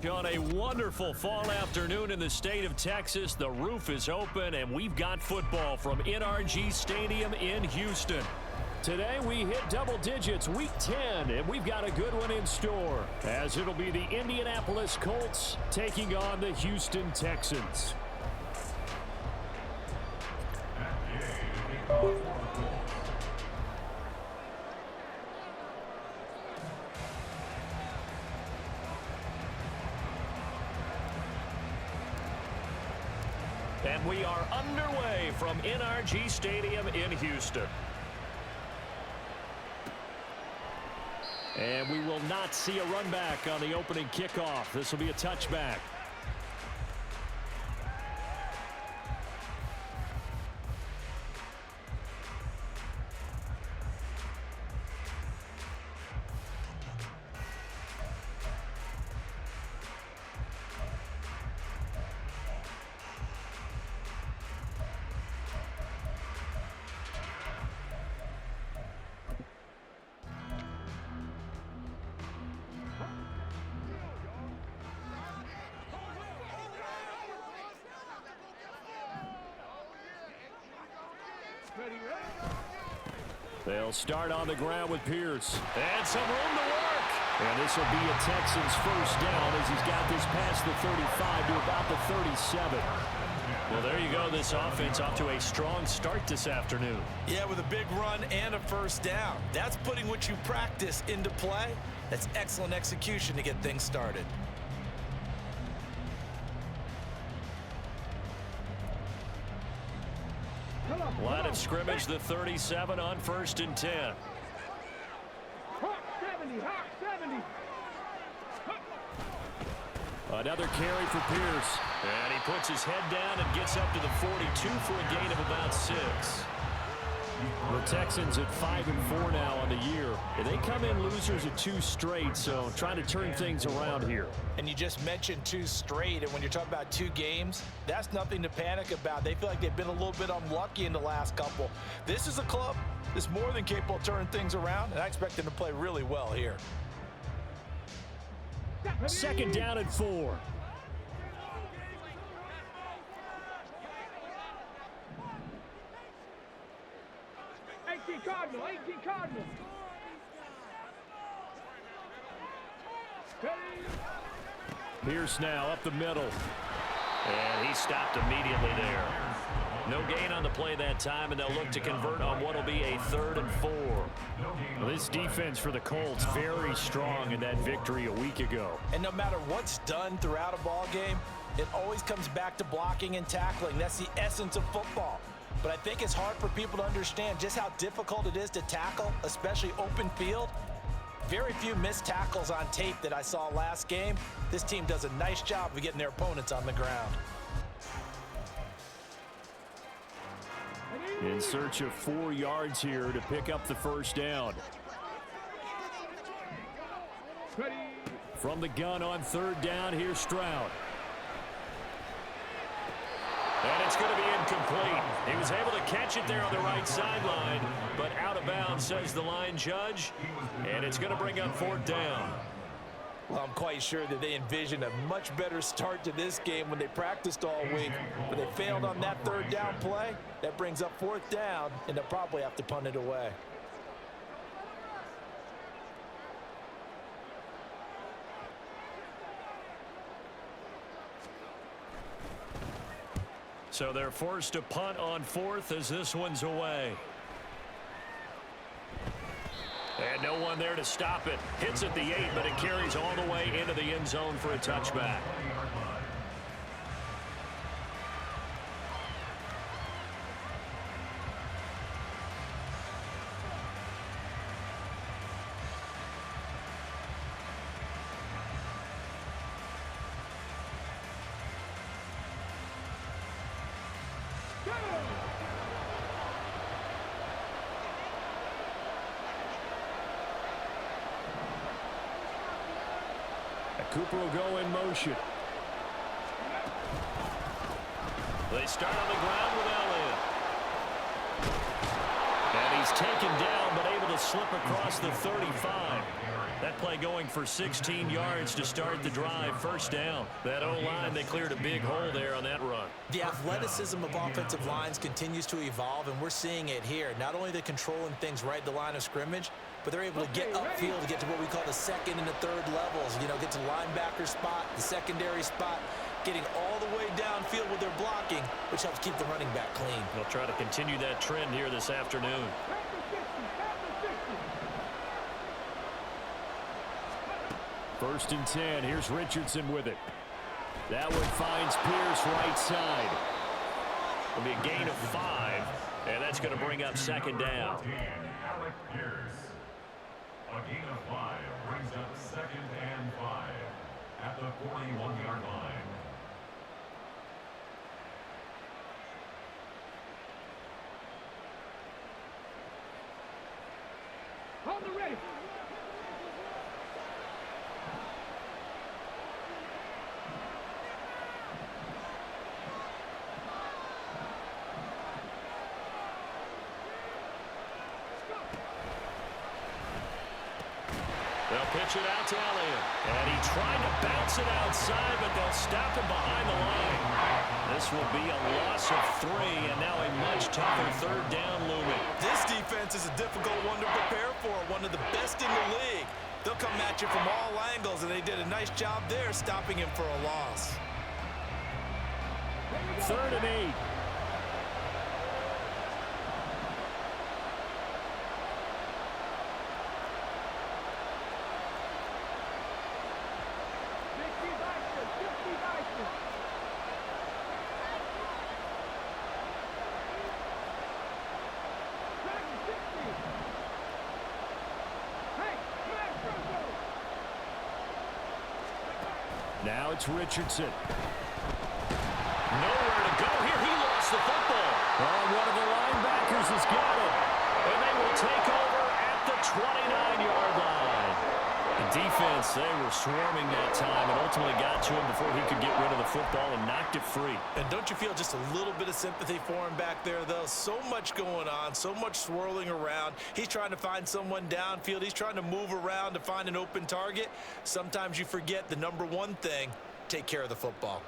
On a wonderful fall afternoon in the state of Texas, the roof is open and we've got football from NRG Stadium in Houston. Today we hit double digits, week 10, and we've got a good one in store, as it'll be the Indianapolis Colts taking on the Houston Texans. And we are underway from NRG Stadium in Houston. And we will not see a run back on the opening kickoff. This will be a touchback. They'll start on the ground with Pierce. And some room to work. And this will be a Texans first down as he's got this past the 35 to about the 37. Well, there you go. This offense off to a strong start this afternoon. Yeah, with a big run and a first down. That's putting what you practice into play. That's excellent execution to get things started. Line of scrimmage, the 37 on 1st and 10. Hawk 70, Hawk 70. Another carry for Pierce. And he puts his head down and gets up to the 42 for a gain of about 6. The Texans at 5-4 now on the year. And they come in losers at 2 straight, so trying to turn things around here. And you just mentioned 2 straight, and when you're talking about 2 games, that's nothing to panic about. They feel like they've been a little bit unlucky in the last couple. This is a club that's more than capable of turning things around, and I expect them to play really well here. 2nd down and 4. Cardinal, 18 Cardinal. Pierce now up the middle. And he stopped immediately there. No gain on the play that time, and they'll look to convert on what will be a 3rd and 4. Well, this defense for the Colts very strong in that victory a week ago. And no matter what's done throughout a ball game, it always comes back to blocking and tackling. That's the essence of football. But I think it's hard for people to understand just how difficult it is to tackle, especially open field. Very few missed tackles on tape that I saw last game. This team does a nice job of getting their opponents on the ground. In search of 4 yards here to pick up the first down. From the gun on 3rd down, here's Stroud. And it's going to be incomplete. He was able to catch it there on the right sideline, but out of bounds, says the line judge. And it's going to bring up 4th down. Well, I'm quite sure that they envisioned a much better start to this game when they practiced all week. But they failed on that 3rd down play. That brings up 4th down, and they'll probably have to punt it away. So they're forced to punt on 4th as this one's away. And no one there to stop it. Hits at the 8, but it carries all the way into the end zone for a touchback. Cooper will go in motion. They start on the ground with Elliott. And he's taken down, but able to slip across the 35. That that play going for 16 yards to start the drive. First down. That O-line, they cleared a big hole there on that run. The athleticism of offensive lines continues to evolve, and we're seeing it here. Not only they're controlling things right at the line of scrimmage, but they're able to get upfield to get to what we call the second and the third levels. You know, get to the linebacker spot, the secondary spot, getting all the way downfield with their blocking, which helps keep the running back clean. They'll try to continue that trend here this afternoon. First and 10. Here's Richardson with it. That one finds Pierce right side. It'll be a gain of 5, and that's going to bring up second down. A gain of 5 brings up second and 5 at the 41-yard line. Hold the ready. They'll pitch it out to Elliott. And he tried to bounce it outside, but they'll stop him behind the line. This will be a loss of 3, and now a much tougher third down looming. This defense is a difficult one to prepare for, one of the best in the league. They'll come at you from all angles, and they did a nice job there stopping him for a loss. 3rd and 8. Now it's Richardson. Nowhere to go here. He lost the football. Oh, one of the linebackers has got it. And they will take over at the 29-yard line. The defense, they were swarming that time and ultimately got to him before he could get rid of the football and knocked it free. And don't you feel just a little bit of sympathy for him back there, though? So much going on, so much swirling around. He's trying to find someone downfield. He's trying to move around to find an open target. Sometimes you forget the number one thing, take care of the football.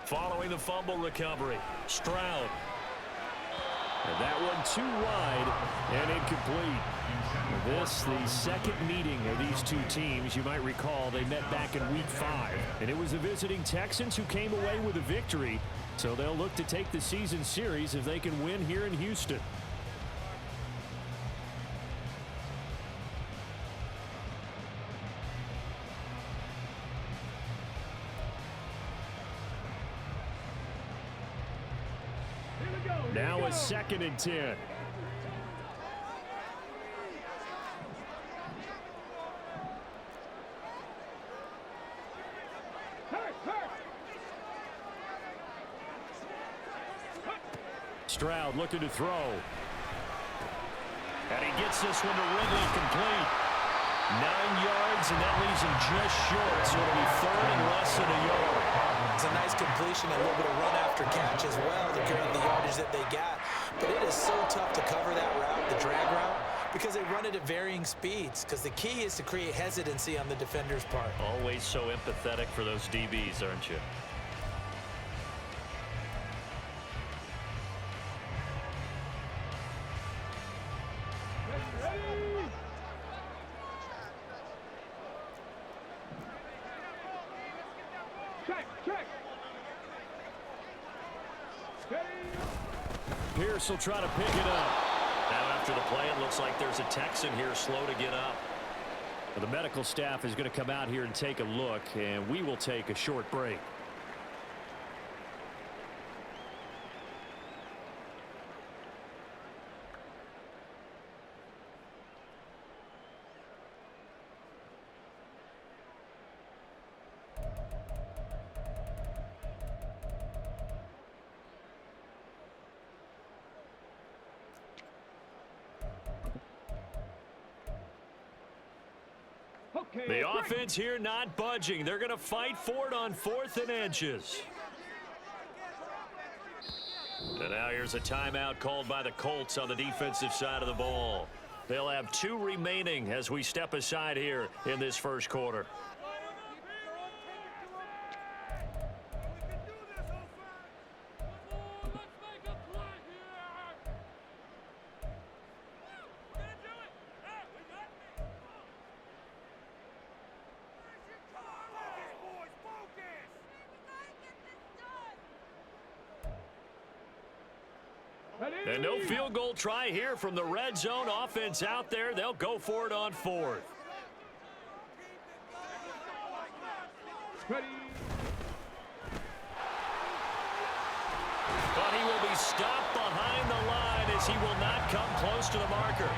Following the fumble recovery, Stroud. And that one too wide and incomplete. This, the second meeting of these two teams. You might recall they met back in Week 5. And it was the visiting Texans who came away with a victory. So they'll look to take the season series if they can win here in Houston. Now a 2nd and 10. Stroud looking to throw. And he gets this one to Ridley complete. 9 yards, and that leaves him just short. So it'll be 3rd and less than a yard. It's a nice completion, a little bit of run after catch as well to carry the yardage that they got. But it is so tough to cover that route, the drag route, because they run it at varying speeds. Because the key is to create hesitancy on the defender's part. Always so empathetic for those DBs, aren't you? Pierce will try to pick it up. Now after the play, it looks like there's a Texan here slow to get up. Well, the medical staff is going to come out here and take a look, and we will take a short break. Okay. The offense here not budging. They're going to fight for it on 4th and inches. And now here's a timeout called by the Colts on the defensive side of the ball. They'll have 2 remaining as we step aside here in this first quarter. And no field goal try here from the red zone. Offense out there. They'll go for it on 4th. Ready. But he will be stopped behind the line as he will not come close to the marker.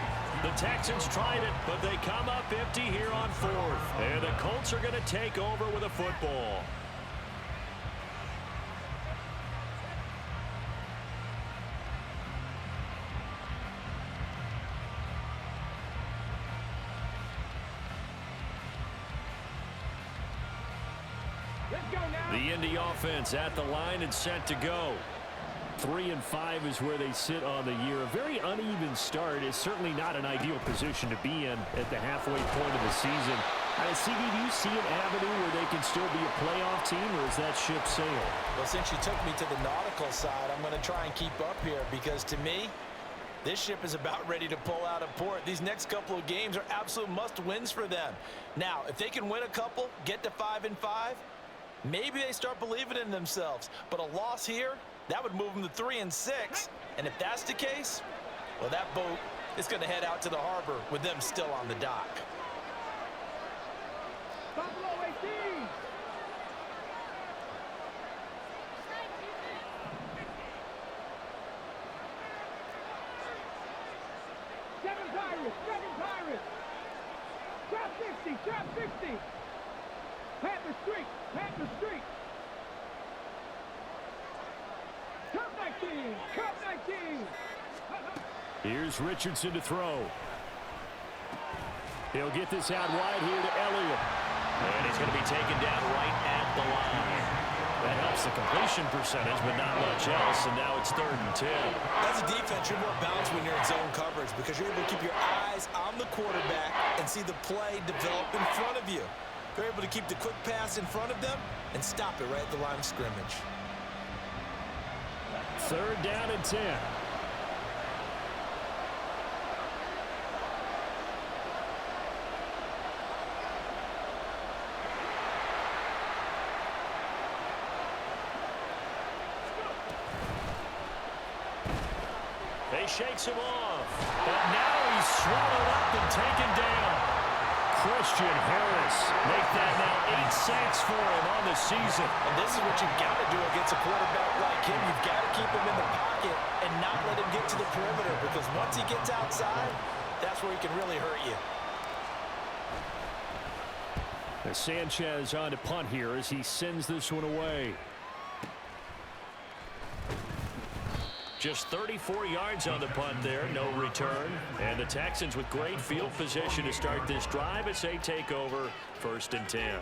The Texans tried it, but they come up empty here on 4th. And the Colts are going to take over with a football. The Indy offense at the line and set to go. 3-5 is where they sit on the year. A very uneven start is certainly not an ideal position to be in at the halfway point of the season. CD, do you see an avenue where they can still be a playoff team, or is that ship sailed? Well, since you took me to the nautical side, I'm going to try and keep up here because to me, this ship is about ready to pull out of port. These next couple of games are absolute must-wins for them. Now, if they can win a couple, get to 5-5, maybe they start believing in themselves. But a loss here, that would move them to 3-6. And if that's the case, well, that boat is going to head out to the harbor with them still on the dock. Buffalo 18. Seven Pirates. Trap 60. Panther streak. Cup 19. Here's Richardson to throw. He'll get this out wide here to Elliott. And he's going to be taken down right at the line. That helps the completion percentage, but not much else, and now it's 3rd and 10. As a defense, you're more balanced when you're in zone coverage because you're able to keep your eyes on the quarterback and see the play develop in front of you. You're able to keep the quick pass in front of them and stop it right at the line of scrimmage. 3rd down and 10. He shakes him off, but now he's swallowed up and taken down. Christian Harris make that now 8 sacks for him on the season. And this is what you've got to do against a quarterback like him. You've got to keep him in the pocket and not let him get to the perimeter because once he gets outside, that's where he can really hurt you. Sanchez on to punt here as he sends this one away. Just 34 yards on the punt there, no return. And the Texans with great field position to start this drive as they take over 1st and 10.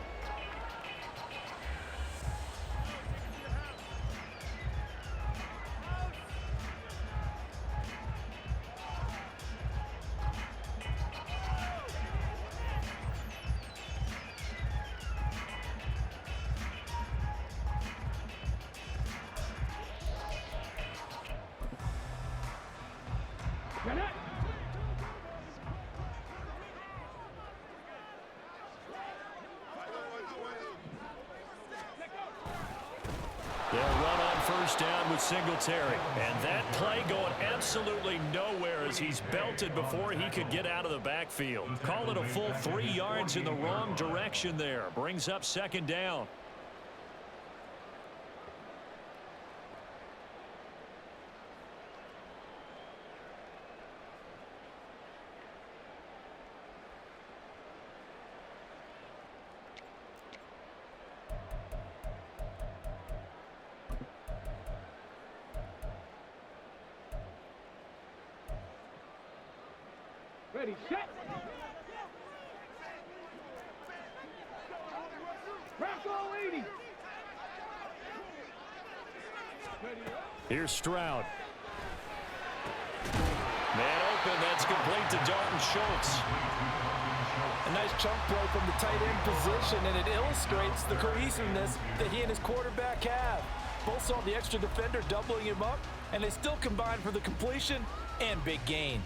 They'll run on 1st down with Singletary. And that play going absolutely nowhere as he's belted before he could get out of the backfield. Call it a full 3 yards in the wrong direction there. Brings up 2nd down. Ready, set. Here's Stroud. Man open, that's complete to Dalton Schultz. A nice chunk play from the tight end position, and it illustrates the cohesiveness that he and his quarterback have. Both saw the extra defender doubling him up, and they still combined for the completion and big gain.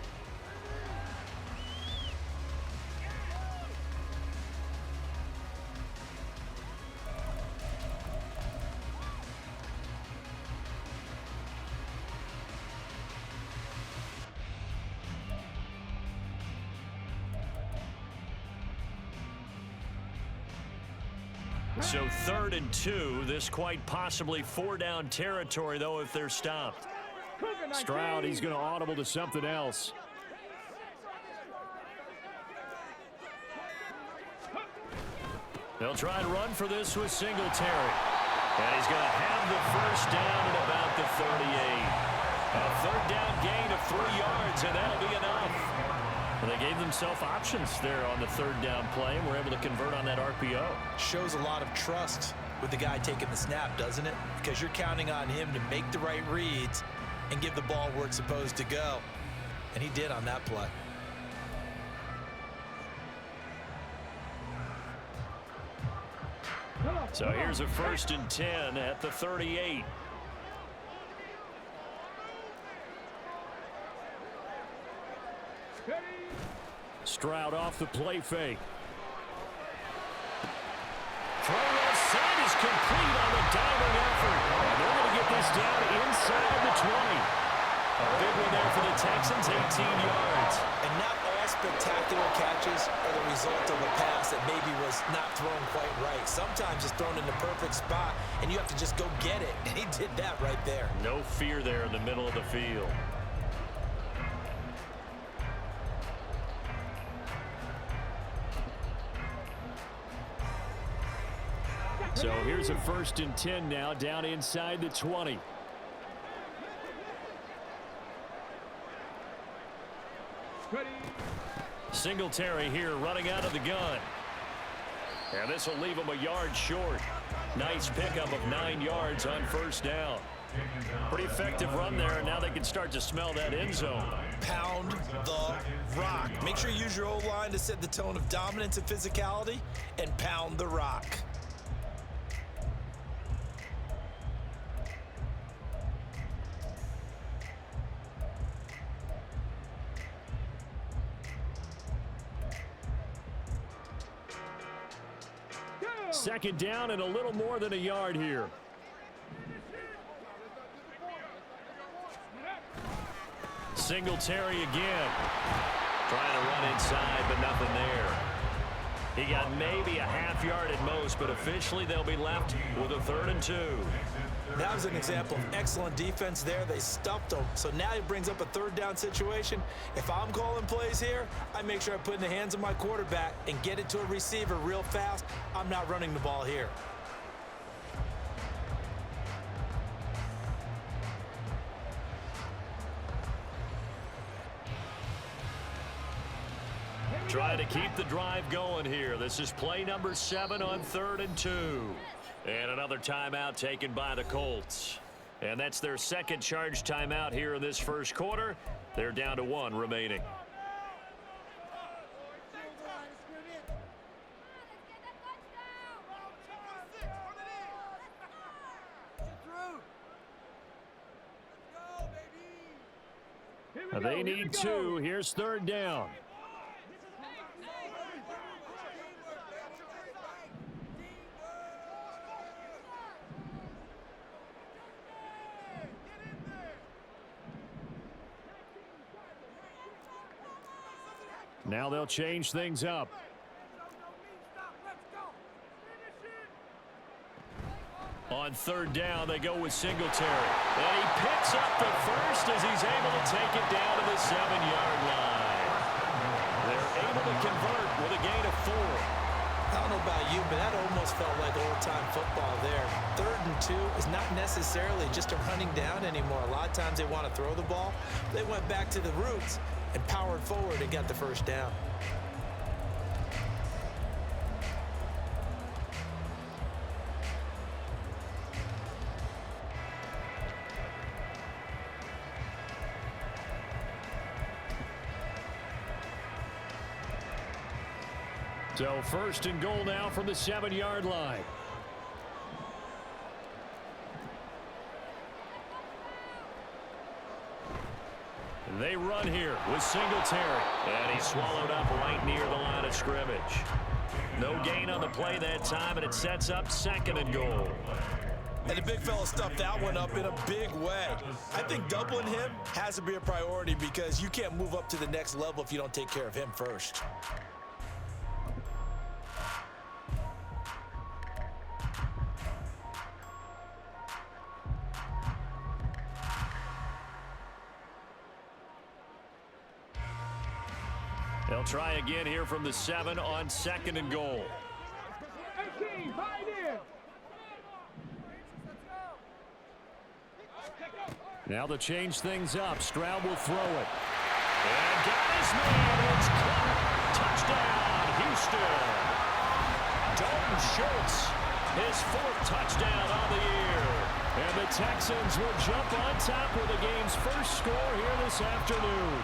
So 3rd and 2, this quite possibly 4-down territory, though, if they're stopped. Stroud, he's going to audible to something else. They'll try and run for this with Singletary. And he's going to have the first down at about the 38. A 3rd down gain of 3 yards, and that'll be enough. And they gave themselves options there on the 3rd down play and were able to convert on that RPO. Shows a lot of trust with the guy taking the snap, doesn't it? Because you're counting on him to make the right reads and give the ball where it's supposed to go. And he did on that play. So here's a 1st and 10 at the 38. Stroud off the play fake. Throw left side is complete on the diving effort. They're going to get this down inside the 20. A big one there for the Texans, 18 yards. And not all spectacular catches are the result of a pass that maybe was not thrown quite right. Sometimes it's thrown in the perfect spot, and you have to just go get it. And he did that right there. No fear there in the middle of the field. So here's a 1st and 10 now, down inside the 20. Singletary here running out of the gun. And this will leave him a yard short. Nice pickup of 9 yards on 1st down. Pretty effective run there, and now they can start to smell that end zone. Pound the rock. Make sure you use your O-line to set the tone of dominance and physicality, and pound the rock. Second down and a little more than a yard here. Singletary again. Trying to run inside, but nothing there. He got maybe a half yard at most, but officially they'll be left with a 3rd and 2. That was an example of excellent defense there. They stuffed him. So now he brings up a 3rd down situation. If I'm calling plays here, I make sure I put it in the hands of my quarterback and get it to a receiver real fast. I'm not running the ball here. Trying to keep the drive going here. This is play number 7 on 3rd and 2. And another timeout taken by the Colts. And that's their second charge timeout here in this first quarter. They're down to 1 remaining. They need 2. Here's 3rd down. Now they'll change things up. On 3rd down, they go with Singletary. And he picks up the first as he's able to take it down to the 7-yard line. They're able to convert with a gain of 4. I don't know about you, but that almost felt like old-time football there. 3rd and 2 is not necessarily just a running down anymore. A lot of times they want to throw the ball. They went back to the roots and powered forward and got the first down. So first and goal now from the 7-yard line. They run here with Singletary. And he's swallowed up right near the line of scrimmage. No gain on the play that time, and it sets up second and goal. And the big fella stuffed that one up in a big way. I think doubling him has to be a priority because you can't move up to the next level if you don't take care of him first. They'll try again here from the 7 on second and goal. 18, bind in. Now to change things up, Stroud will throw it. And got his man. It's caught. Touchdown, Houston. Dalton Schultz, his 4th touchdown on the year. And the Texans will jump on top with the game's first score here this afternoon.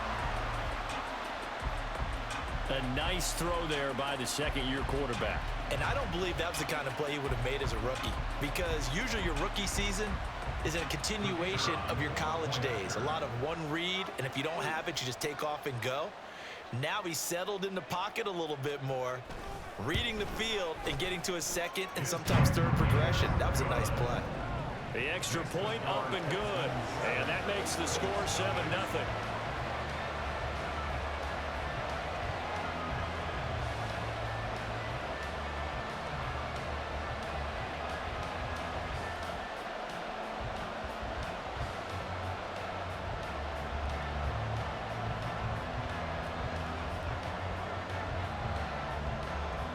A nice throw there by the second-year quarterback. And I don't believe that was the kind of play he would have made as a rookie, because usually your rookie season is a continuation of your college days. A lot of one read, and if you don't have it, you just take off and go. Now he's settled in the pocket a little bit more, reading the field and getting to a second and sometimes third progression. That was a nice play. The extra point up and good. And that makes the score 7-0.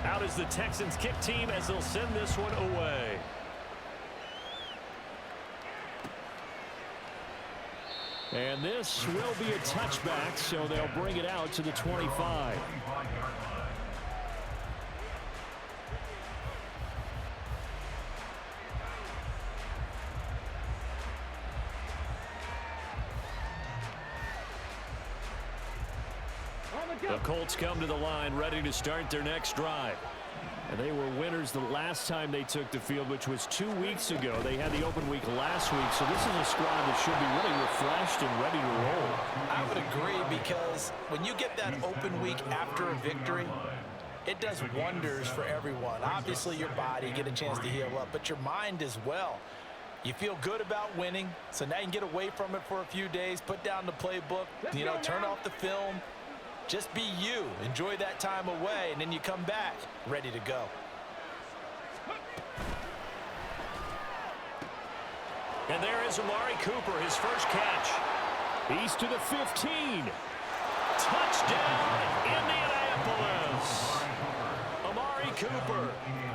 Out is the Texans kick team as they'll send this one away. And this will be a touchback, so they'll bring it out to the 25. The Colts come to the line ready to start their next drive. And they were winners the last time they took the field, which was 2 weeks ago. They had the open week last week, so this is a squad that should be really refreshed and ready to roll. I would agree, because when you get that open week after a victory, it does wonders for everyone. Obviously, your body, get a chance to heal up, but your mind as well. You feel good about winning, so now you can get away from it for a few days, put down the playbook, turn off the film. Just be you. Enjoy that time away, and then you come back ready to go. And there is Amari Cooper, his first catch. He's to the 15. Touchdown, Indianapolis. Amari Cooper,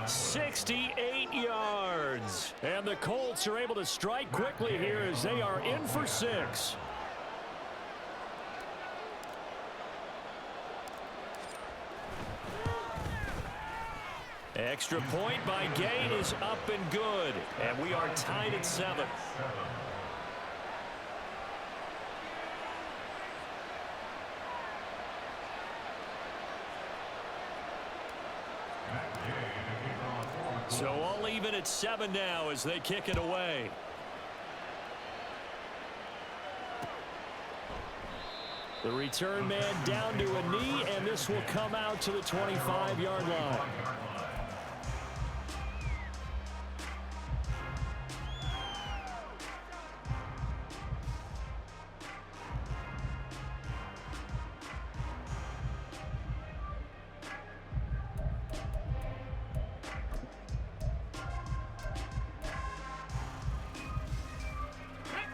68 yards. And the Colts are able to strike quickly here as they are in for 6. Extra point by Gay is up and good. And we are tied at 7. So all even at 7 now as they kick it away. The return man down to a knee, and this will come out to the 25-yard line.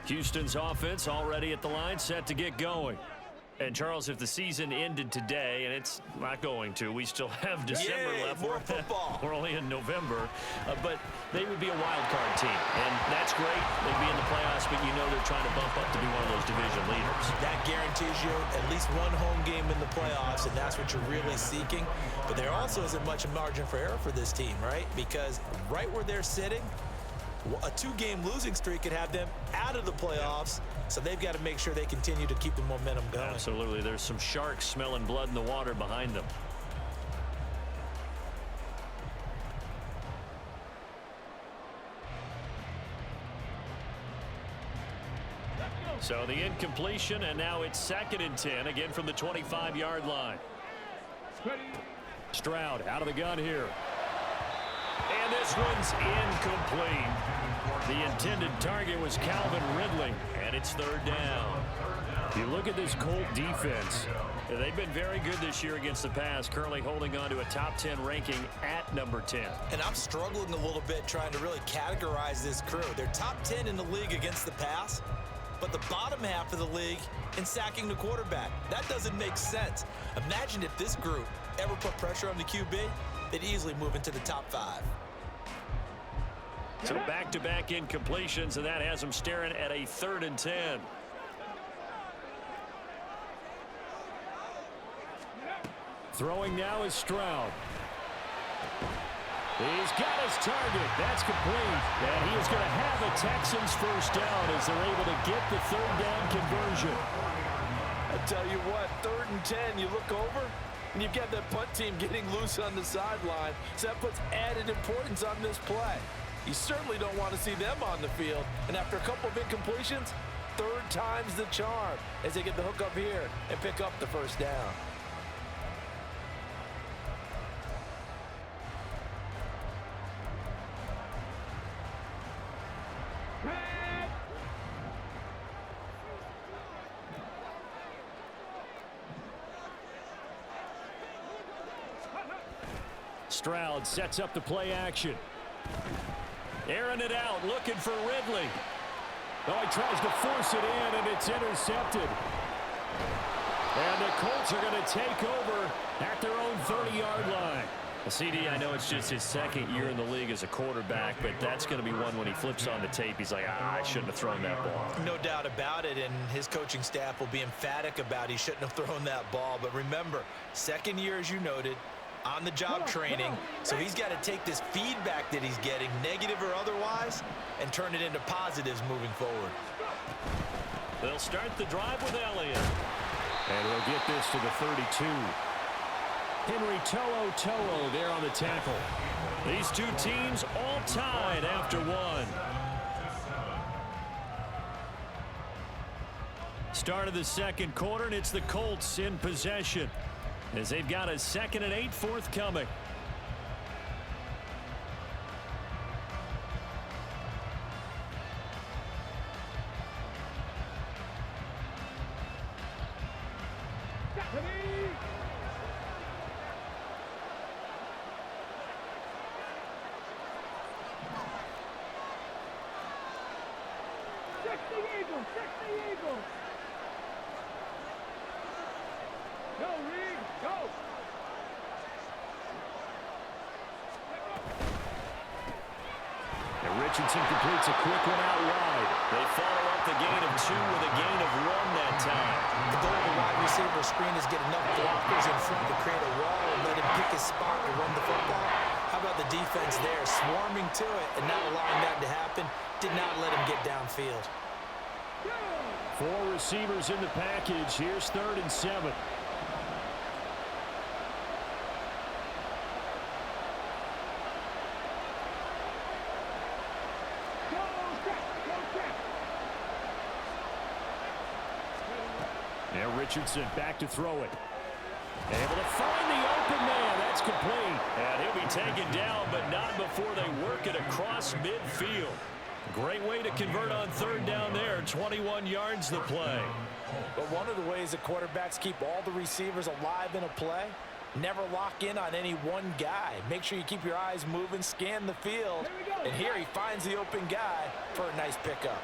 Houston's offense already at the line, set to get going. And, Charles, if the season ended today, and it's not going to, we still have December left. More football. We're only in November. But they would be a wild card team. And that's great. They'd be in the playoffs, but you know they're trying to bump up to be one of those division leaders. That guarantees you at least one home game in the playoffs, and that's what you're really seeking. But there also isn't much margin for error for this team, right? Because right where they're sitting, a 2-game losing streak could have them out of the playoffs, so they've got to make sure they continue to keep the momentum going. Absolutely. There's some sharks smelling blood in the water behind them. So the incompletion, and now it's 2nd and 10, again from the 25-yard line. Stroud out of the gun here. And this one's incomplete. The intended target was Calvin Ridley, and it's 3rd down. You look at this Colt defense. They've been very good this year against the pass, currently holding on to a top 10 ranking at number 10. And I'm struggling a little bit trying to really categorize this crew. They're top 10 in the league against the pass, but the bottom half of the league in sacking the quarterback. That doesn't make sense. Imagine if this group ever put pressure on the QB, they'd easily move into the top 5. So back-to-back incompletions, and that has them staring at a 3rd and 10. Throwing now is Stroud. He's got his target. That's complete. And he is going to have a Texans first down as they're able to get the 3rd down conversion. I tell you what, 3rd and 10, you look over, and you've got that punt team getting loose on the sideline. So that puts added importance on this play. You certainly don't want to see them on the field. And after a couple of incompletions, 3rd time's the charm as they get the hook up here and pick up the first down. Stroud sets up the play action. Airing it out, looking for Ridley. Oh, he tries to force it in, and it's intercepted. And the Colts are going to take over at their own 30-yard line. Well, CD, I know it's just his 2nd year in the league as a quarterback, but that's going to be one when he flips on the tape, he's like, I shouldn't have thrown that ball. No doubt about it, and his coaching staff will be emphatic about he shouldn't have thrown that ball. But remember, 2nd year, as you noted, on-the-job training, so he's got to take this feedback that he's getting, negative or otherwise, and turn it into positives moving forward. They'll start the drive with Elliott. And he'll get this to the 32. Henry To'o there on the tackle. These two teams all tied after one. Start of the 2nd quarter, and it's the Colts in possession, as they've got a 2nd and 8 forthcoming. Richardson completes a quick one out wide. They follow up the gain of 2 with a gain of 1 that time. The goal of the wide receiver screen is get enough blockers in front to create a wall and let him pick his spot to run the football. How about the defense there, swarming to it and not allowing that to happen? Did not let him get downfield. 4 receivers in the package. Here's 3rd and 7. Now Richardson back to throw it. Able to find the open man. That's complete. And he'll be taken down, but not before they work it across midfield. Great way to convert on 3rd down there. 21 yards the play. But one of the ways that quarterbacks keep all the receivers alive in a play, never lock in on any one guy. Make sure you keep your eyes moving, scan the field. And here he finds the open guy for a nice pickup.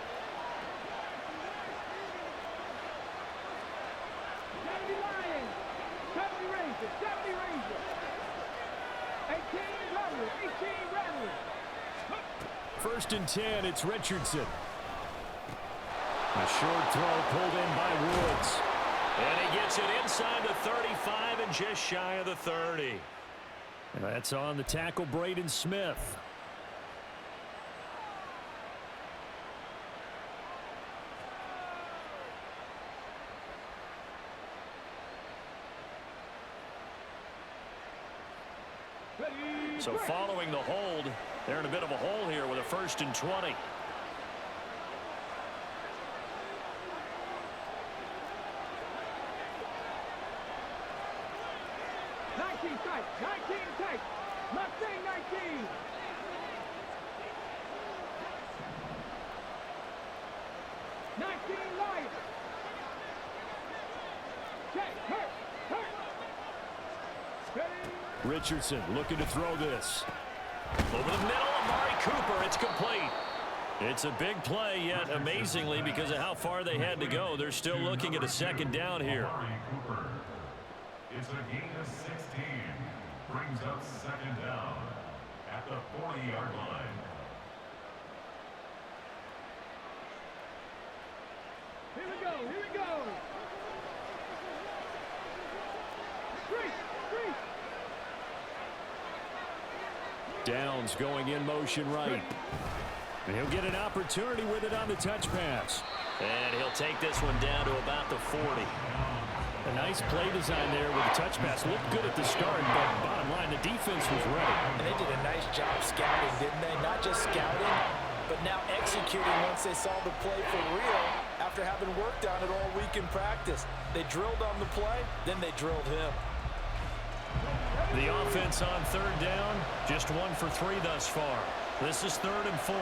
First and 10, it's Richardson. A short throw pulled in by Woods. And he gets it inside the 35 and just shy of the 30. And that's on the tackle, Braden Smith. So following the hold, they're in a bit of a hole here with a 1st and 20. Richardson looking to throw this. Over the middle, Amari Cooper. It's complete. It's a big play, yet amazingly, because of how far they had to go, they're still looking at a second down here. It's a gain of 16. Brings up second down at the 40-yard line. Here we go, here we go. Three. Downs going in motion right. And he'll get an opportunity with it on the touch pass. And he'll take this one down to about the 40. A nice play design there with the touch pass. Looked good at the start, but bottom line, the defense was ready. And they did a nice job scouting, didn't they? Not just scouting, but now executing once they saw the play for real after having worked on it all week in practice. They drilled on the play, then they drilled him. The offense on third down, just 1 for 3 thus far. This is 3rd and 4.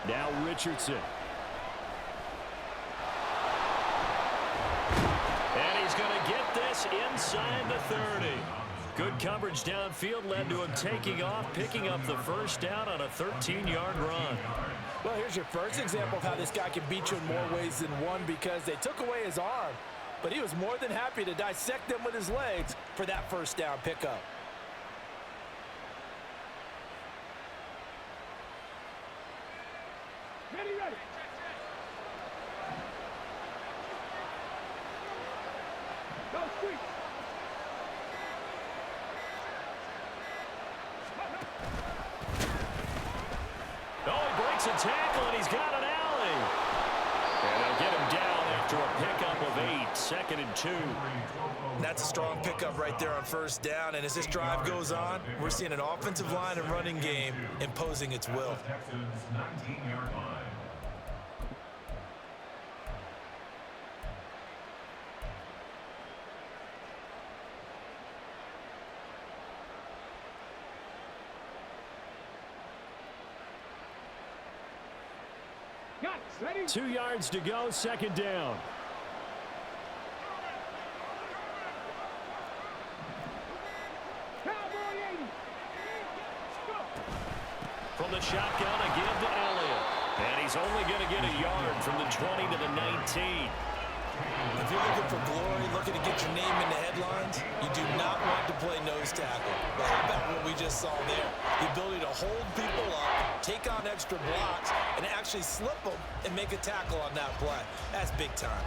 Now Richardson. And he's going to get this inside the 30. Good coverage downfield led to him taking off, picking up the first down on a 13-yard run. Well, here's your first example of how this guy can beat you in more ways than one, because they took away his arm, but he was more than happy to dissect them with his legs for that first down pickup. Ready. Go street. Oh, he breaks a tackle, and he's got an alley. And they'll get him down after a pickup of 8, 2nd and 2. That's a strong pickup right there on first down, and as this drive goes on, we're seeing an offensive line and running game imposing its will. Texans 19-yard line. Got it. Ready. 2 yards to go, 2nd down. Cowboy 80. Go. From the shotgun, again to Elliott. And he's only going to get a yard from the 20 to the 19. If you're looking for glory, looking to get your name in the headlines, you do not want to play nose tackle. But how about what we just saw there? The ability to hold people up, take on extra blocks, and actually slip them and make a tackle on that play. That's big time.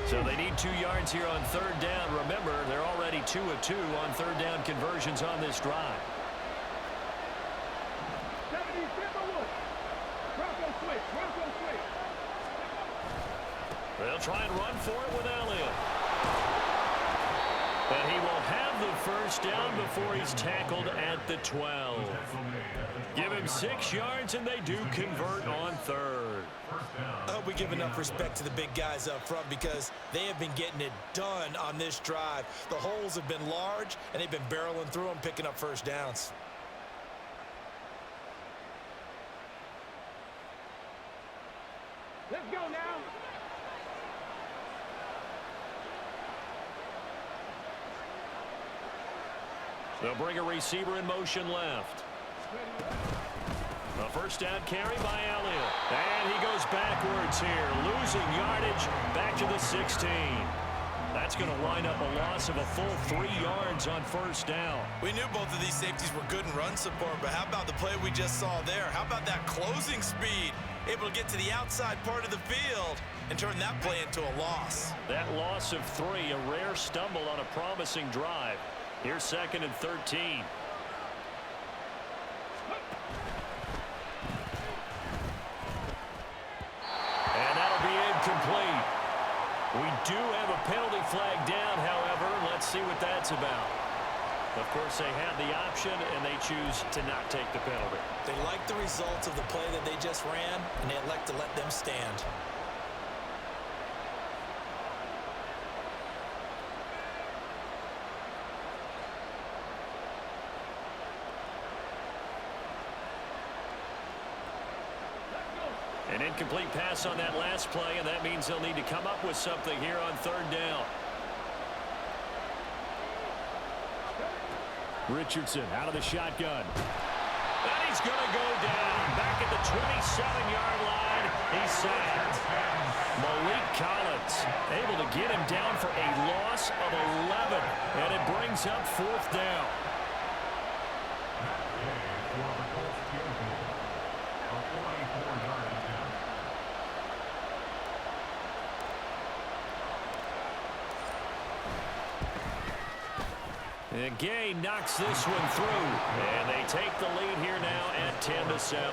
So they need 2 yards here on 3rd down. Remember, they're already 2 of 2 on 3rd down conversions on this drive. 70, Bronco switch. They'll try and run for it with Elliott. And he will have the first down before he's tackled at the 12. Give him 6 yards, and they do convert on 3rd. I hope we give enough respect to the big guys up front, because they have been getting it done on this drive. The holes have been large, and they've been barreling through them, picking up first downs. Let's go now. They'll bring a receiver in motion left. A first down carry by Elliott. And he goes backwards here, losing yardage back to the 16. That's going to wind up a loss of a full 3 yards on first down. We knew both of these safeties were good in run support, but how about the play we just saw there? How about that closing speed? Able to get to the outside part of the field and turn that play into a loss. That loss of 3, a rare stumble on a promising drive. Here's 2nd and 13. And that'll be incomplete. We do have a penalty flag down, however. Let's see what that's about. Of course, they had the option, and they choose to not take the penalty. They like the results of the play that they just ran, and they elect to let them stand. An incomplete pass on that last play, and that means they'll need to come up with something here on third down. Richardson out of the shotgun. And he's going to go down. Back at the 27-yard line. He's sacked. Malik Collins able to get him down for a loss of 11. And it brings up fourth down. And Gay knocks this one through. And they take the lead here now at 10-7.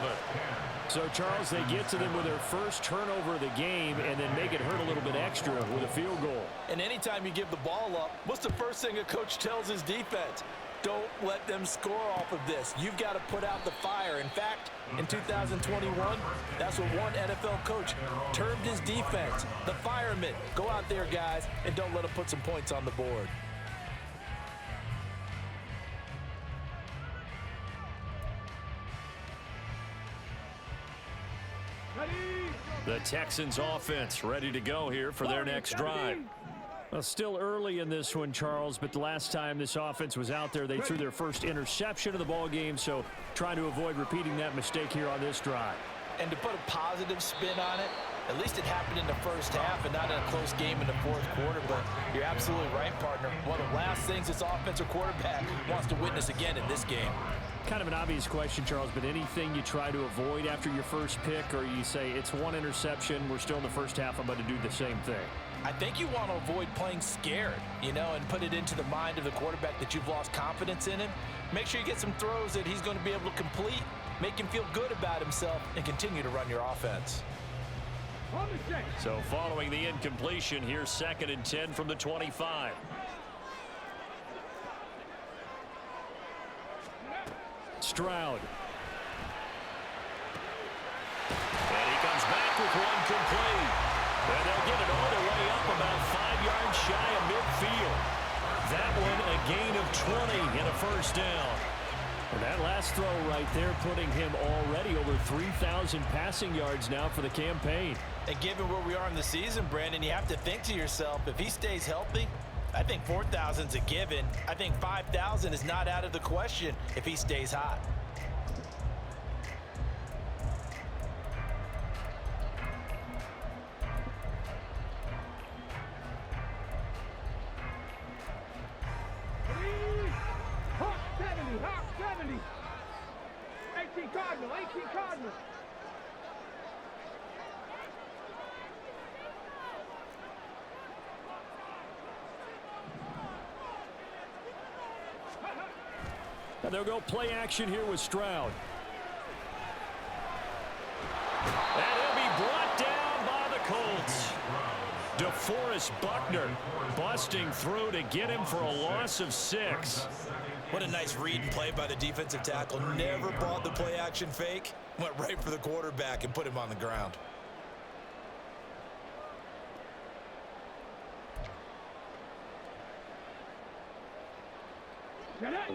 So, Charles, they get to them with their first turnover of the game and then make it hurt a little bit extra with a field goal. And anytime you give the ball up, what's the first thing a coach tells his defense? Don't let them score off of this. You've got to put out the fire. In fact, in 2021, that's what one NFL coach termed his defense, the firemen. Go out there, guys, and don't let them put some points on the board. The Texans offense ready to go here for their next drive. Well, still early in this one, Charles, but the last time this offense was out there, they threw their first interception of the ball game, so trying to avoid repeating that mistake here on this drive. And to put a positive spin on it, at least it happened in the first half and not in a close game in the fourth quarter, but you're absolutely right, partner. One of the last things this offensive quarterback wants to witness again in this game. Kind of an obvious question, Charles, but anything you try to avoid after your first pick, or you say it's one interception, we're still in the first half, I'm going to do the same thing? I think you want to avoid playing scared, and put it into the mind of the quarterback that you've lost confidence in him. Make sure you get some throws that he's going to be able to complete, make him feel good about himself, and continue to run your offense. So following the incompletion, here's 2nd and 10 from the 25. Stroud. And he comes back with one complete. And they'll get it all the way up about 5 yards shy of midfield. That one a gain of 20 and a first down. And that last throw right there putting him already over 3,000 passing yards now for the campaign. And given where we are in the season, Brandon, you have to think to yourself, if he stays healthy, I think 4,000's a given. I think 5,000 is not out of the question if he stays hot. Hawk 70. 18 Cardinal. And they'll go play action here with Stroud. And he'll be brought down by the Colts. DeForest Buckner busting through to get him for a loss of 6. What a nice read and play by the defensive tackle. Never bought the play action fake. Went right for the quarterback and put him on the ground.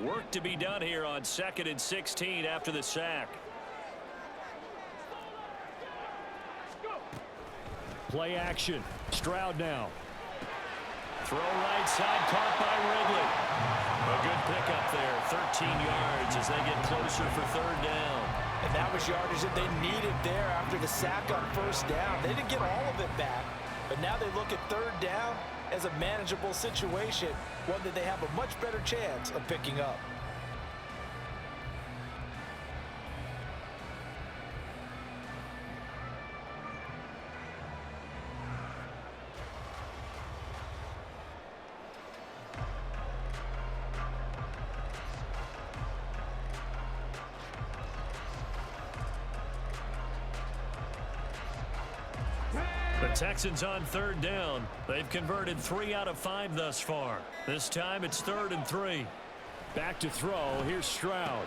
Work to be done here on 2nd and 16 after the sack. Play action. Stroud now. Throw right side, caught by Ridley. A good pickup there, 13 yards as they get closer for third down. And that was yardage that they needed there after the sack on first down. They didn't get all of it back, but now they look at third down as a manageable situation, one that they have a much better chance of picking up. The Texans on third down. They've converted 3 out of 5 thus far. This time it's 3rd and 3. Back to throw. Here's Stroud.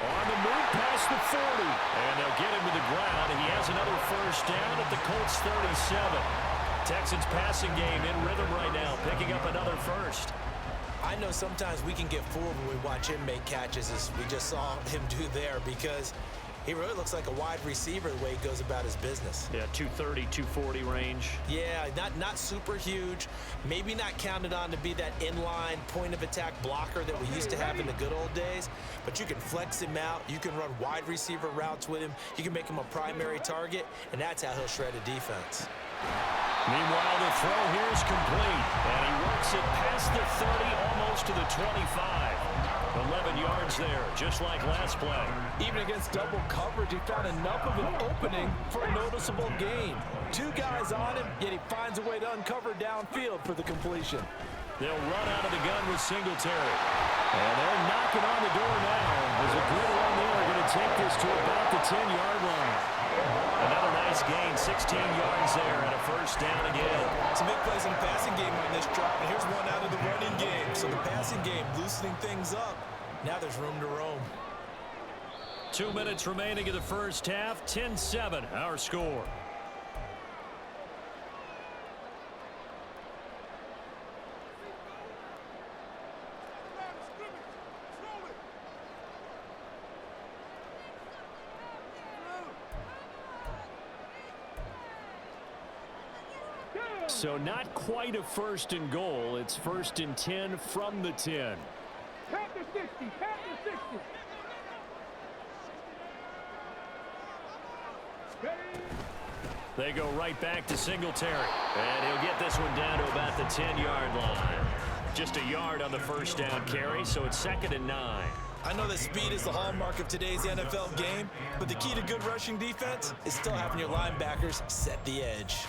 On the move past the 40. And they'll get him to the ground. And he has another first down at the Colts 37. Texans passing game in rhythm right now, picking up another first. I know sometimes we can get fooled when we watch him make catches, as we just saw him do there, because he really looks like a wide receiver the way he goes about his business. Yeah, 230, 240 range. Yeah, not super huge. Maybe not counted on to be that inline point-of-attack blocker that we used to have in the good old days, but you can flex him out. You can run wide receiver routes with him. You can make him a primary target, and that's how he'll shred a defense. Meanwhile, the throw here is complete, and he works it past the 30, almost to the 25. 11 yards there, just like last play. Even against double coverage, he found enough of an opening for a noticeable gain. Two guys on him, yet he finds a way to uncover downfield for the completion. They'll run out of the gun with Singletary. And they're knocking on the door now. There's a good run there. Going to take this to about the 10-yard line. Another nice gain, 16 yards there, and a first down again. Some big plays in the passing game on this drive, and here's one out of the running game. So the passing game loosening things up. Now there's room to roam. 2 minutes remaining in the first half, 10-7, our score. So not quite a first and goal. It's first and 10 from the 10. Panther 60, Panther 60. Ready? They go right back to Singletary. And he'll get this one down to about the 10-yard line. Just a yard on the first down carry, so it's 2nd and 9. I know that speed is the hallmark of today's NFL game, but the key to good rushing defense is still having your linebackers set the edge.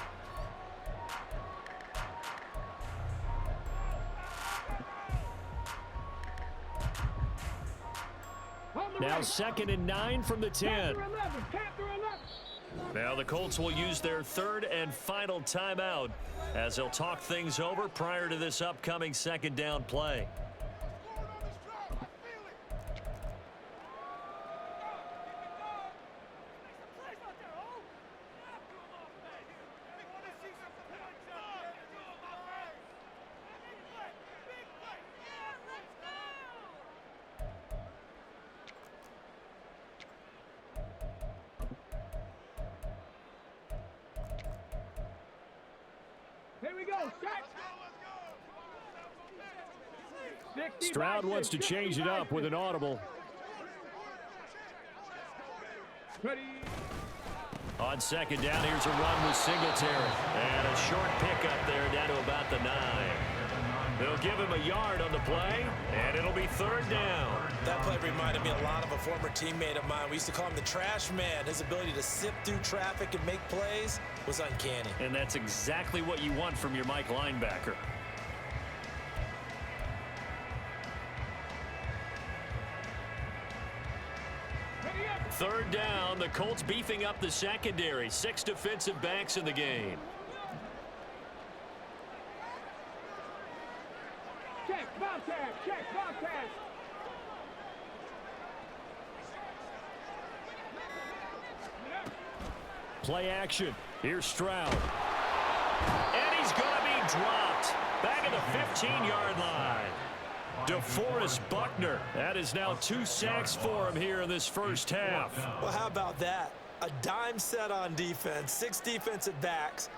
Now 2nd and 9 from the 10. Panther 11, Panther 11. Now the Colts will use their third and final timeout as they'll talk things over prior to this upcoming second down play. Here we go, set. Stroud wants to change it up with an audible. Ready. On second down, here's a run with Singletary. And a short pickup there down to about the 9. They'll give him a yard on the play, and it'll be 3rd down. That play reminded me a lot of a former teammate of mine. We used to call him the trash man. His ability to sift through traffic and make plays was uncanny. And that's exactly what you want from your Mike linebacker. Ready up. 3rd down, the Colts beefing up the secondary. 6 defensive backs in the game. Check, Bobcat, check, Bobcat. Play action. Here's Stroud. And he's going to be dropped. Back at the 15-yard line. DeForest Buckner. That is now 2 sacks for him here in this first half. Well, how about that? A dime set on defense, 6 defensive backs.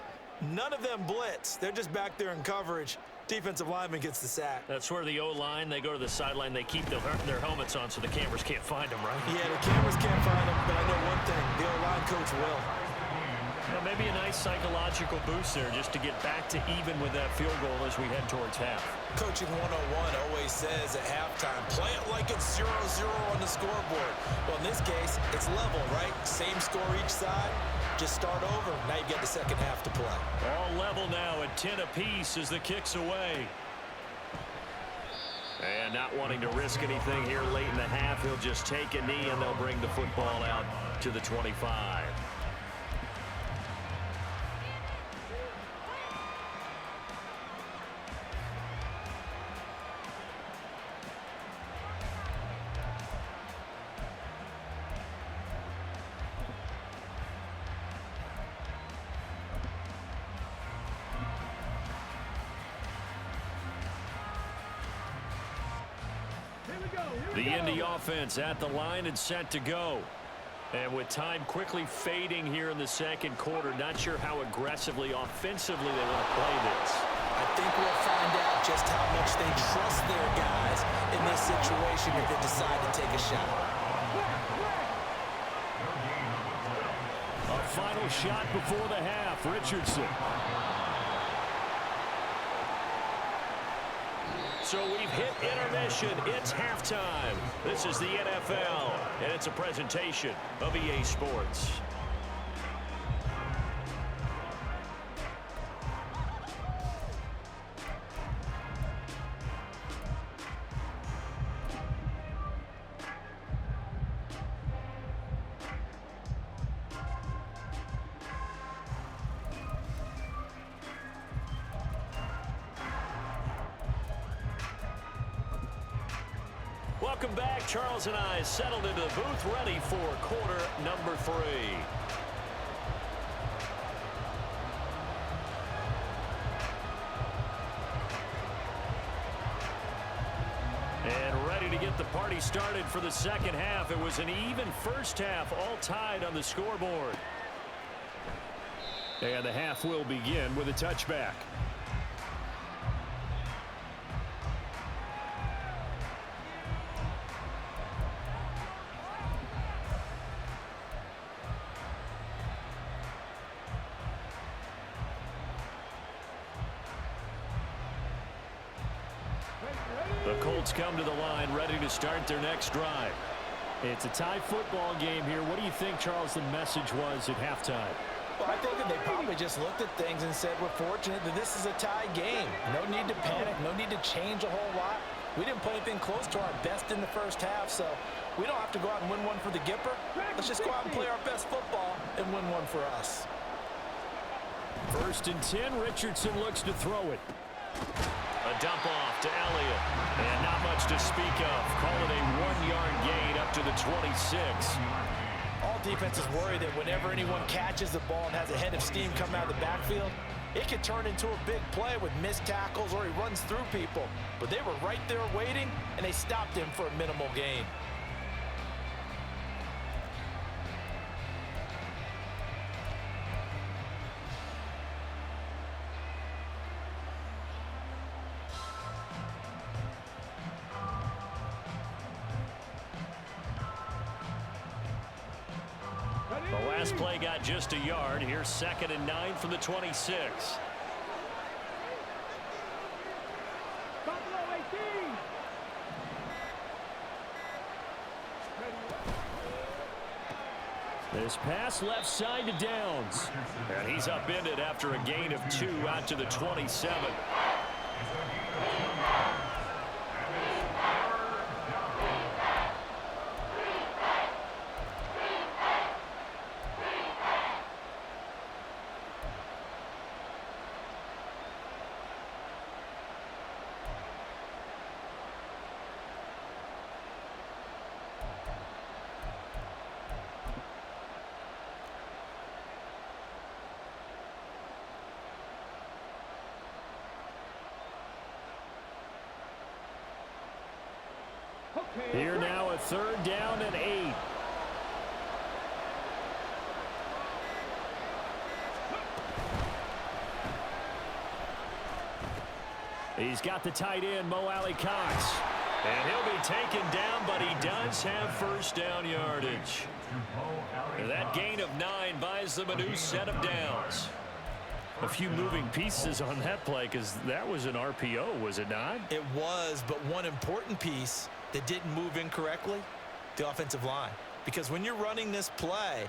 None of them blitz. They're just back there in coverage. Defensive lineman gets the sack. That's where the O-line, they go to the sideline, they keep their helmets on so the cameras can't find them, right? Yeah, the cameras can't find them, but I know one thing. The O-line coach will. Yeah, maybe a nice psychological boost there just to get back to even with that field goal as we head towards half. Coaching 101 always says at halftime, play it like it's 0-0 on the scoreboard. Well, in this case, it's level, right? Same score each side. Just start over. Now you get the second half to play. All level now at 10 apiece as the kick's away. And not wanting to risk anything here late in the half, he'll just take a knee and they'll bring the football out to the 25. The Indy offense at the line and set to go. And with time quickly fading here in the second quarter, not sure how aggressively, offensively they want to play this. I think we'll find out just how much they trust their guys in this situation if they decide to take a shot. A final shot before the half, Richardson. So we've hit intermission. It's halftime. This is the NFL, and it's a presentation of EA Sports. Welcome back. Charles and I settled into the booth, ready for quarter number 3. And ready to get the party started for the second half. It was an even first half, all tied on the scoreboard. And the half will begin with a touchback. The Colts come to the line, ready to start their next drive. It's a tie football game here. What do you think, Charles, the message was at halftime? Well, I think that they probably just looked at things and said, we're fortunate that this is a tie game. No need to panic, no need to change a whole lot. We didn't play anything close to our best in the first half, so we don't have to go out and win one for the Gipper. Let's just go out and play our best football and win one for us. 1st and 10, Richardson looks to throw it. A dump off to Elliott. And not much to speak of. Call it a 1-yard gain up to the 26. All defenses worry that whenever anyone catches the ball and has a head of steam coming out of the backfield, it could turn into a big play with missed tackles or he runs through people. But they were right there waiting, and they stopped him for a minimal gain. The last play got just a yard. Here's 2nd and 9 from the 26. This pass left side to Downs. And he's upended after a gain of 2 out to the 27. Here now a 3rd down and 8. He's got the tight end, Mo Alley-Cox. And he'll be taken down, but he does have 1st down yardage. That gain of 9 buys them a new set of downs. A few moving pieces on that play because that was an RPO, was it not? It was, but one important piece that didn't move incorrectly, the offensive line. Because when you're running this play,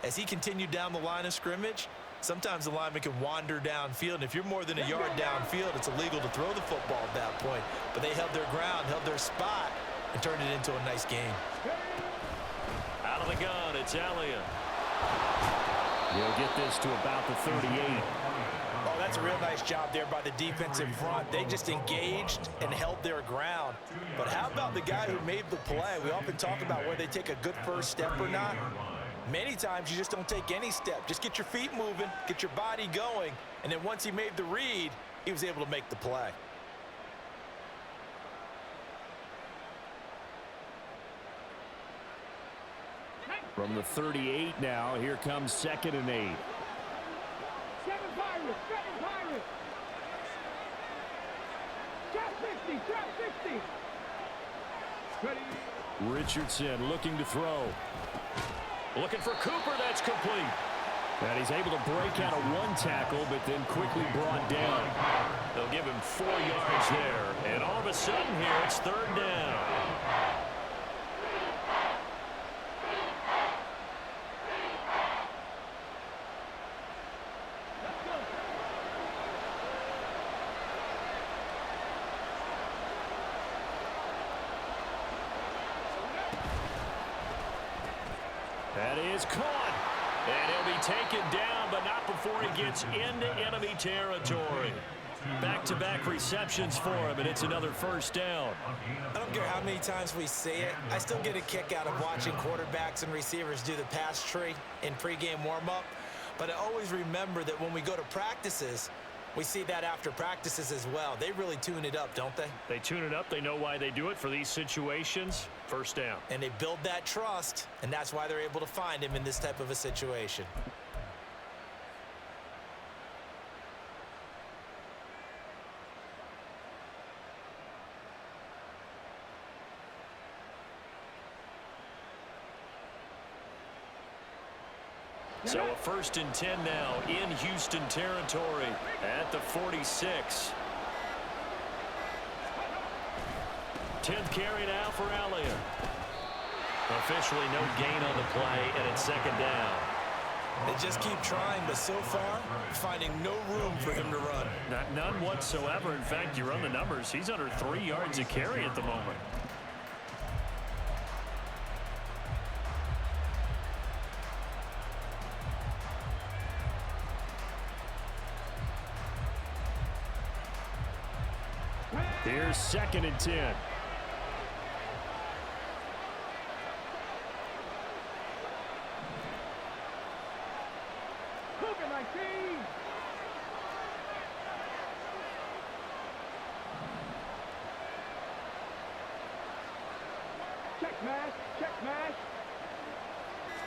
as he continued down the line of scrimmage, sometimes the lineman can wander downfield. And if you're more than a yard downfield, it's illegal to throw the football at that point. But they held their ground, held their spot, and turned it into a nice game. Out of the gun, it's Elliott. He'll get this to about the 38. Oh, that's a real nice job there by the defensive front. They just engaged and held their ground. But how about the guy who made the play? We often talk about whether they take a good first step or not. Many times you just don't take any step. Just get your feet moving, get your body going, and then once he made the read, he was able to make the play. From the 38 now, here comes 2nd and 8. 7 Pirates, 7 Pirates. Trap 60. Ready. Richardson looking to throw. Looking for Cooper, that's complete. And he's able to break out of one tackle, but then quickly brought down. They'll give him 4 yards there. And all of a sudden here, it's 3rd down. That is caught. And he'll be taken down, but not before he gets into enemy territory. Back-to-back receptions for him, and it's another 1st down. I don't care how many times we see it. I still get a kick out of watching quarterbacks and receivers do the pass tree in pregame warm-up. But I always remember that when we go to practices, we see that after practices as well. They really tune it up, don't they? They tune it up. They know why they do it for these situations. 1st down. And they build that trust, and that's why they're able to find him in this type of a situation. So a 1st and 10 now in Houston territory at the 46. 10th carry now for Elliott. Officially no gain on the play, and it's 2nd down. They just keep trying, but so far, finding no room for him to run. None whatsoever. In fact, you run the numbers. He's under 3 yards a carry at the moment. Here's 2nd and 10. Cougar 19. Check mash.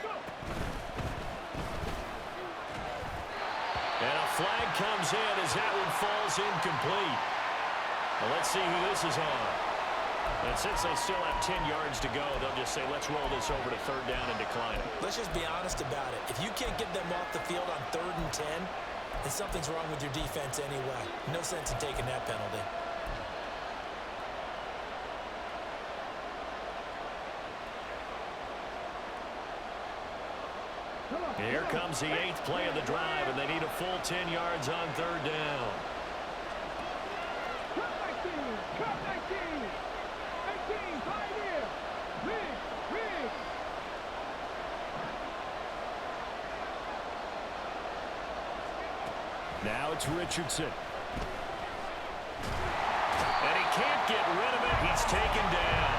Go. And a flag comes in as that one falls incomplete. Well, let's see who this is on. And since they still have 10 yards to go, they'll just say, let's roll this over to 3rd down and decline it. Let's just be honest about it. If you can't get them off the field on 3rd and 10, then something's wrong with your defense anyway. No sense in taking that penalty. Here comes the 8th play of the drive, and they need a full 10 yards on 3rd down. Cut 19. 18, Pioneer. Rig. Now it's Richardson. And he can't get rid of it. He's taken down.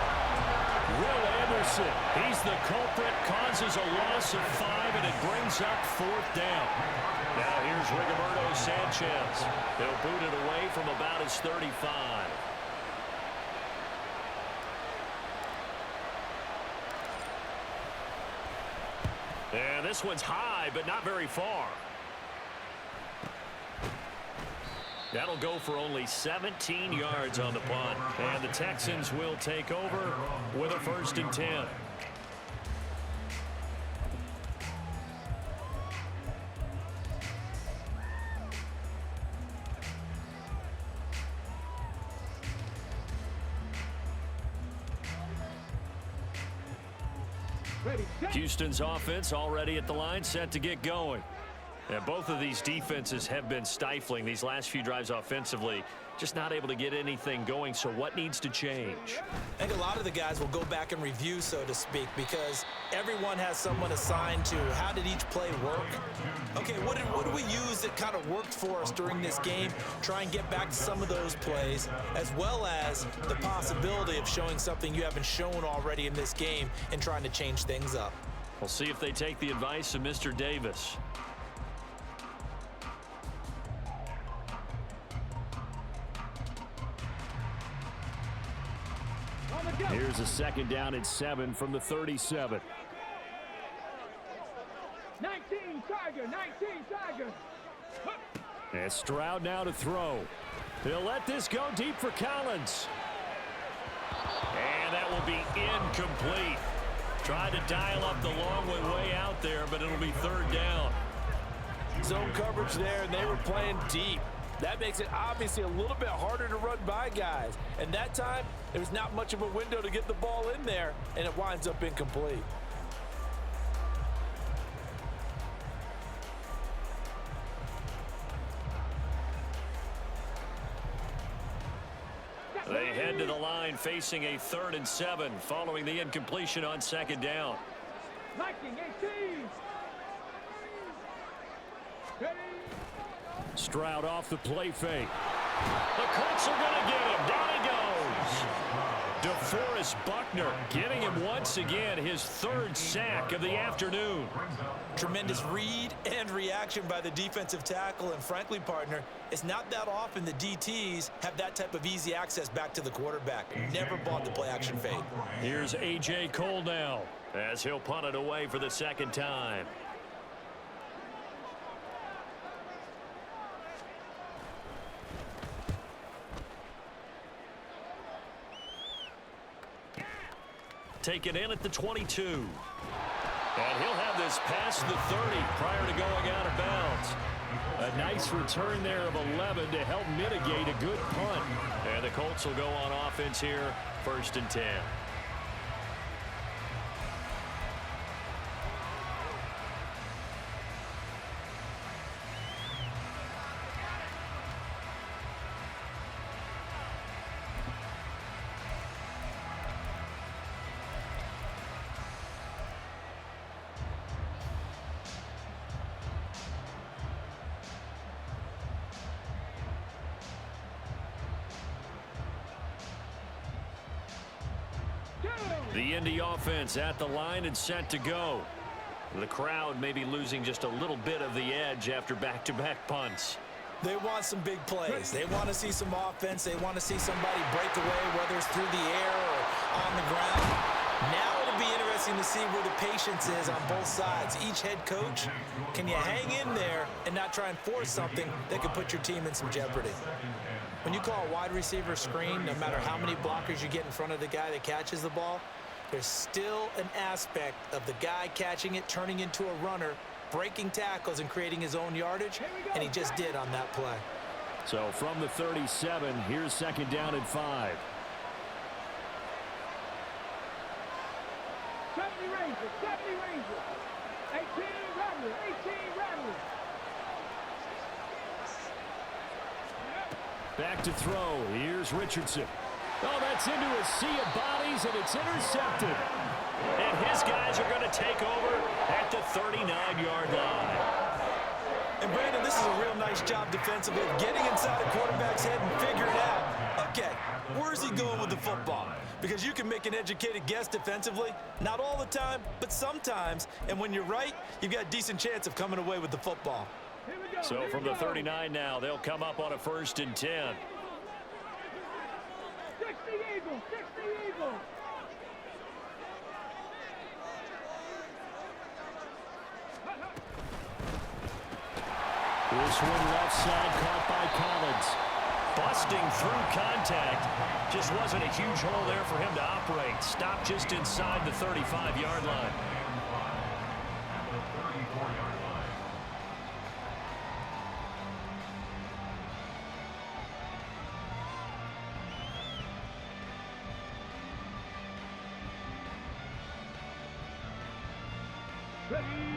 Will Anderson, he's the culprit, causes a loss of 5, and it brings up 4th down. Now here's Rigoberto Sanchez. He'll boot it away from about his 35. And this one's high, but not very far. That'll go for only 17 yards on the punt. And the Texans will take over with a 1st and 10. Houston's offense already at the line, set to get going. And both of these defenses have been stifling these last few drives offensively. Just not able to get anything going, so what needs to change? I think a lot of the guys will go back and review, so to speak, because everyone has someone assigned to how did each play work. Okay, what did we use that kind of worked for us during this game? Try and get back to some of those plays, as well as the possibility of showing something you haven't shown already in this game and trying to change things up. We'll see if they take the advice of Mr. Davis. On the go. Here's a 2nd down and 7 from the 37. Tiger, 19, Tiger. And Stroud now to throw. He'll let this go deep for Collins. And that will be incomplete. Tried to dial up the long way out there, but it'll be third down. Zone coverage there, and they were playing deep. That makes it obviously a little bit harder to run by guys. And that time, there was not much of a window to get the ball in there, and it winds up incomplete. They head to the line facing a 3rd and 7 following the incompletion on 2nd down. Liking 18. Ready. Stroud off the play fake. The Colts are going to get him. Down he goes. DeForest Buckner getting him once again, his 3rd sack of the afternoon. Tremendous read and reaction by the defensive tackle, and frankly, partner, it's not that often the DTs have that type of easy access back to the quarterback. Never bought the play action fake. Here's A.J. Cole now as he'll punt it away for the 2nd time. Taken in at the 22. And he'll have this past the 30 prior to going out of bounds. A nice return there of 11 to help mitigate a good punt. And the Colts will go on offense here, 1st and 10. The Indy offense at the line and set to go. The crowd may be losing just a little bit of the edge after back-to-back punts. They want some big plays. They want to see some offense. They want to see somebody break away, whether it's through the air or on the ground. Now it'll be interesting to see where the patience is on both sides. Each head coach, can you hang in there and not try and force something that could put your team in some jeopardy? When you call a wide receiver screen, no matter how many blockers you get in front of the guy that catches the ball, there's still an aspect of the guy catching it, turning into a runner, breaking tackles and creating his own yardage, and he just did on that play. So from the 37, here's 2nd down and 5. 70 Rangers, 70 Rangers. 18 Rattler, 18 Rattler. Back to throw. Here's Richardson. Oh, that's into a sea of bodies, and it's intercepted. And his guys are going to take over at the 39-yard line. And, Brandon, this is a real nice job defensively of getting inside a quarterback's head and figuring out, okay, where's he going with the football? Because you can make an educated guess defensively. Not all the time, but sometimes. And when you're right, you've got a decent chance of coming away with the football. So from the 39 now, they'll come up on a 1st and 10. 60 Eagles, 60 Eagles. This one left side caught by Collins. Busting through contact. Just wasn't a huge hole there for him to operate. Stopped just inside the 35-yard line.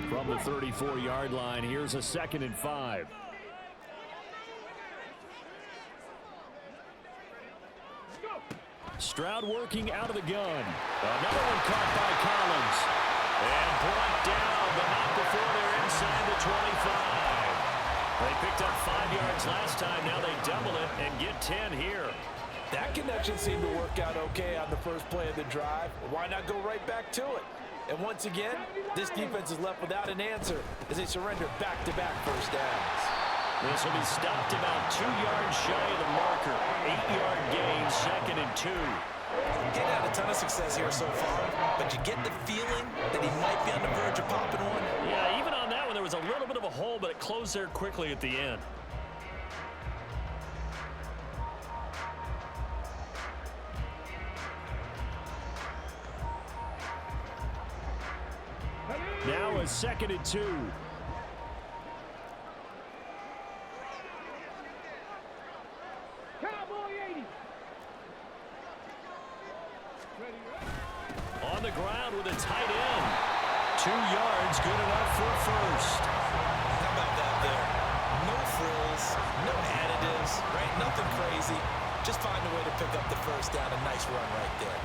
From the 34-yard line, here's a 2nd and 5. Stroud working out of the gun. Another one caught by Collins. And brought down, but not before they're inside the 25. They picked up 5 yards last time. Now they double it and get 10 here. That connection seemed to work out okay on the first play of the drive. Why not go right back to it? And once again, this defense is left without an answer as they surrender back-to-back first downs. This will be stopped about 2 yards shy of the marker. 8-yard gain, 2nd and 2. Getting had a ton of success here so far, but you get the feeling that he might be on the verge of popping one. Yeah, even on that one, there there was a little bit of a hole, but it closed there quickly at the end. Now a 2nd and 2. Cowboy 80. On the ground with a tight end. 2 yards, good enough for a first. How about that there? No frills, no additives, right? Nothing crazy. Just find a way to pick up the first down. A nice run right there.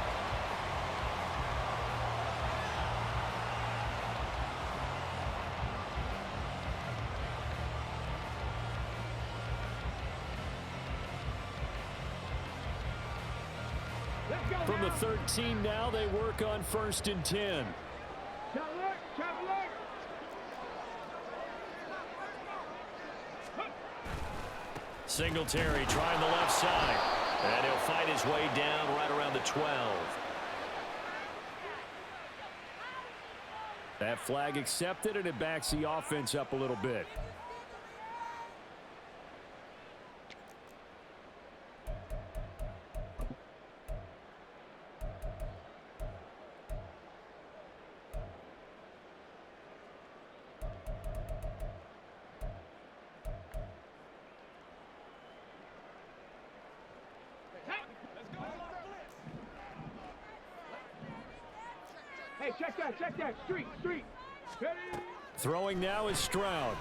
From the 13 now, they work on 1st and 10. Singletary trying the left side. And he'll fight his way down right around the 12. That flag accepted, and it backs the offense up a little bit. Hey, check that. Street. Ready? Throwing now is Stroud.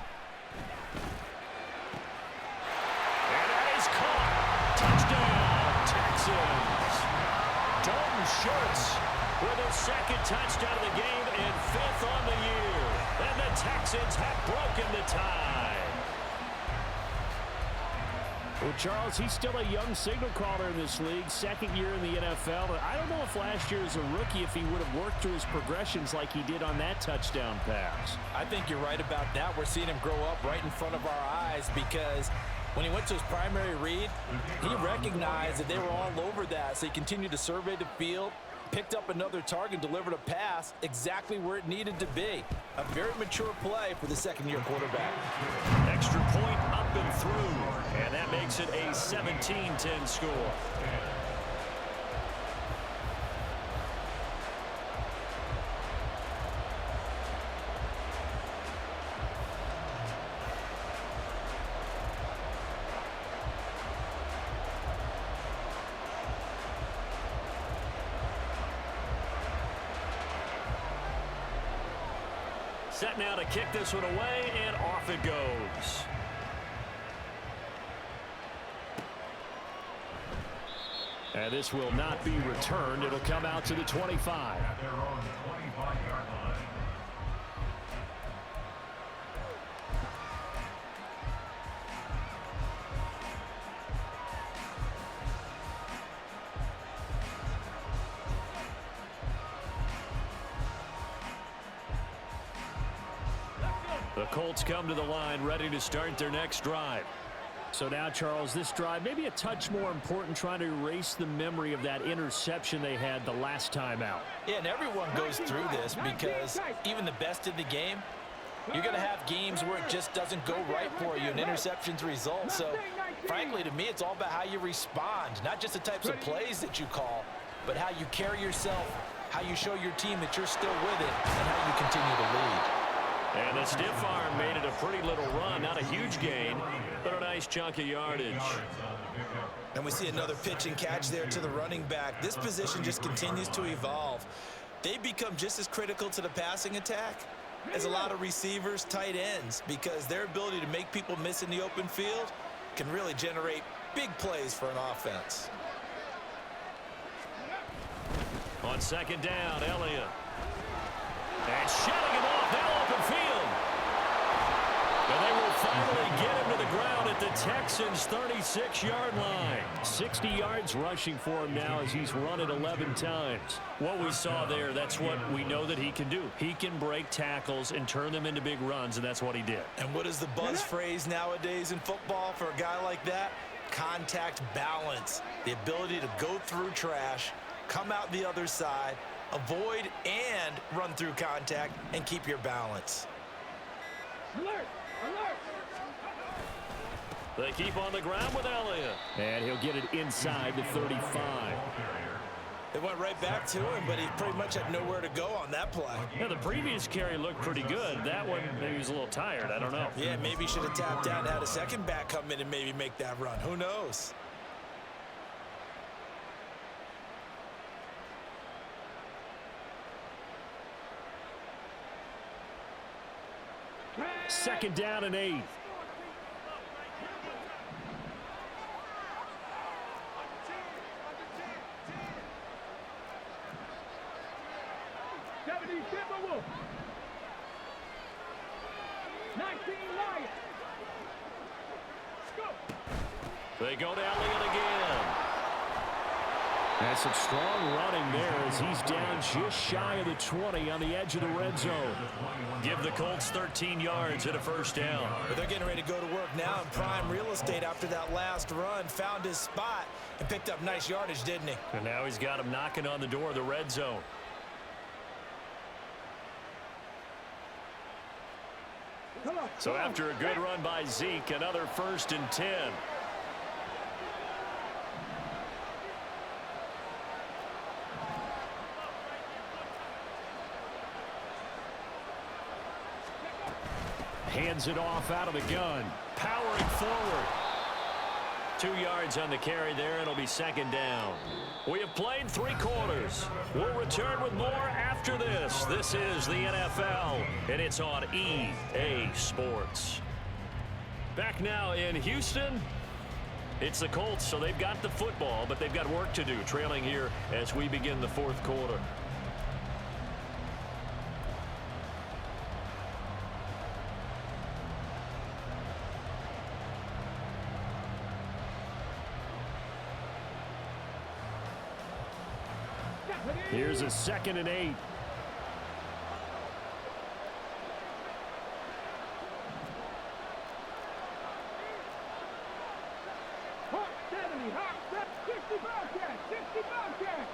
And that is caught. Touchdown, Texans. Dalton Schultz with his 2nd touchdown of the game and 5th on the year. And the Texans have broken the tie. Well, Charles, he's still a young signal caller in this league, 2nd year in the NFL. I don't know if last year as a rookie, if he would have worked through his progressions like he did on that touchdown pass. I think you're right about that. We're seeing him grow up right in front of our eyes because when he went to his primary read, he recognized that they were all over that. So he continued to survey the field, picked up another target, delivered a pass exactly where it needed to be. A very mature play for the 2nd-year quarterback. Extra point up and through, and that makes it a 17-10 score. Set now to kick this one away, and off it goes. And this will not be returned. It'll come out to the 25. At their own 25-yard line. The Colts come to the line ready to start their next drive. So now, Charles, this drive maybe a touch more important, trying to erase the memory of that interception they had the last time out. Yeah, and everyone goes through this because even the best in the game, you're going to have games where it just doesn't go right for you and interceptions result. So, frankly, to me, it's all about how you respond, not just the types of plays that you call, but how you carry yourself, how you show your team that you're still with it, and how you continue to lead. And the stiff arm made it a pretty little run. Not a huge gain, but a nice chunk of yardage. And we see another pitch and catch there to the running back. This position just continues to evolve. They become just as critical to the passing attack as a lot of receivers, tight ends, because their ability to make people miss in the open field can really generate big plays for an offense. On 2nd down, Elliott. And shutting him off, now open field. And they will finally get him to the ground at the Texans' 36-yard line. 60 yards rushing for him now as he's run it 11 times. What we saw there, that's what we know that he can do. He can break tackles and turn them into big runs, and that's what he did. And what is the buzz phrase nowadays in football for a guy like that? Contact balance. The ability to go through trash, come out the other side, avoid and run through contact, and keep your balance. Alert! Alert! They keep on the ground with Elliott. And he'll get it inside the 35. They went right back to him, but he pretty much had nowhere to go on that play. Yeah, the previous carry looked pretty good. That one, maybe he was a little tired. I don't know. Yeah, maybe he should have tapped out and had a second back come in and maybe make that run. Who knows? Second down and 8. Timberwolves. 19 Lions. Go. They go to Elliott again. That's some strong running there as he's down just shy of the 20 on the edge of the red zone. Give the Colts 13 yards and a first down. But they're getting ready to go to work now in prime real estate after that last run. Found his spot and picked up nice yardage, didn't he? And now he's got him knocking on the door of the red zone. So after a good run by Zeke, another 1st and 10. Hands it off out of the gun. Powering forward. 2 yards on the carry there. It'll be second down. We have played 3 quarters. We'll return with more after this. This is the NFL, and it's on EA Sports. Back now in Houston. It's the Colts, so they've got the football, but they've got work to do, trailing here as we begin the 4th quarter. Here's a 2nd and 8. Hawk 70, Hawk 60 Bobcat, 60 Bobcat.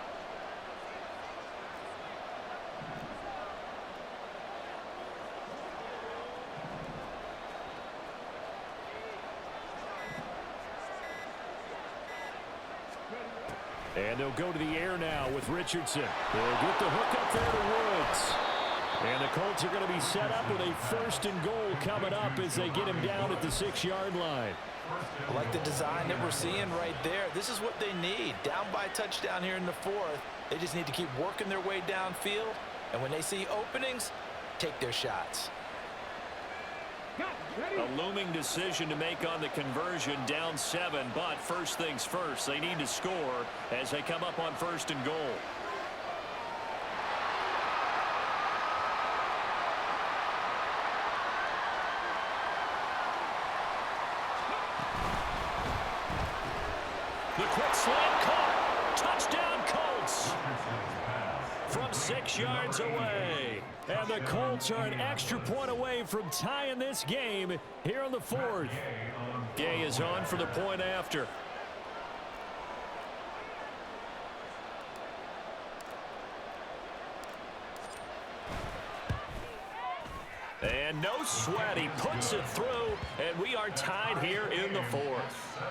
And they'll go to the air now with Richardson. They'll get the hook up there to Woods. And the Colts are going to be set up with a 1st and goal coming up as they get him down at the 6-yard line. I like the design that we're seeing right there. This is what they need. Down by a touchdown here in the 4th. They just need to keep working their way downfield. And when they see openings, take their shots. A looming decision to make on the conversion, down 7, but first things first, they need to score as they come up on 1st and goal. The quick slant caught. Touchdown Colts. From 6 yards away. And the Colts are an extra point away from tying this game here in the 4th. Gay is on for the point after. And no sweat. He puts it through, and we are tied here in the 4th.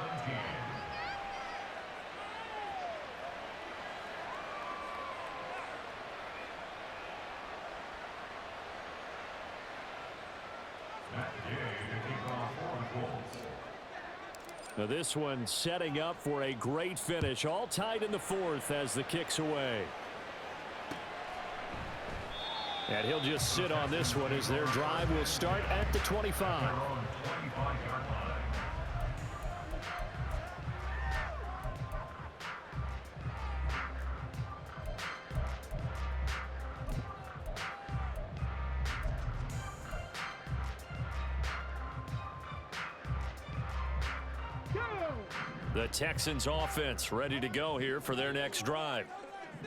Now this one setting up for a great finish. All tied in the 4th as the kick's away. And he'll just sit on this one as their drive will start at the 25. The Texans offense ready to go here for their next drive.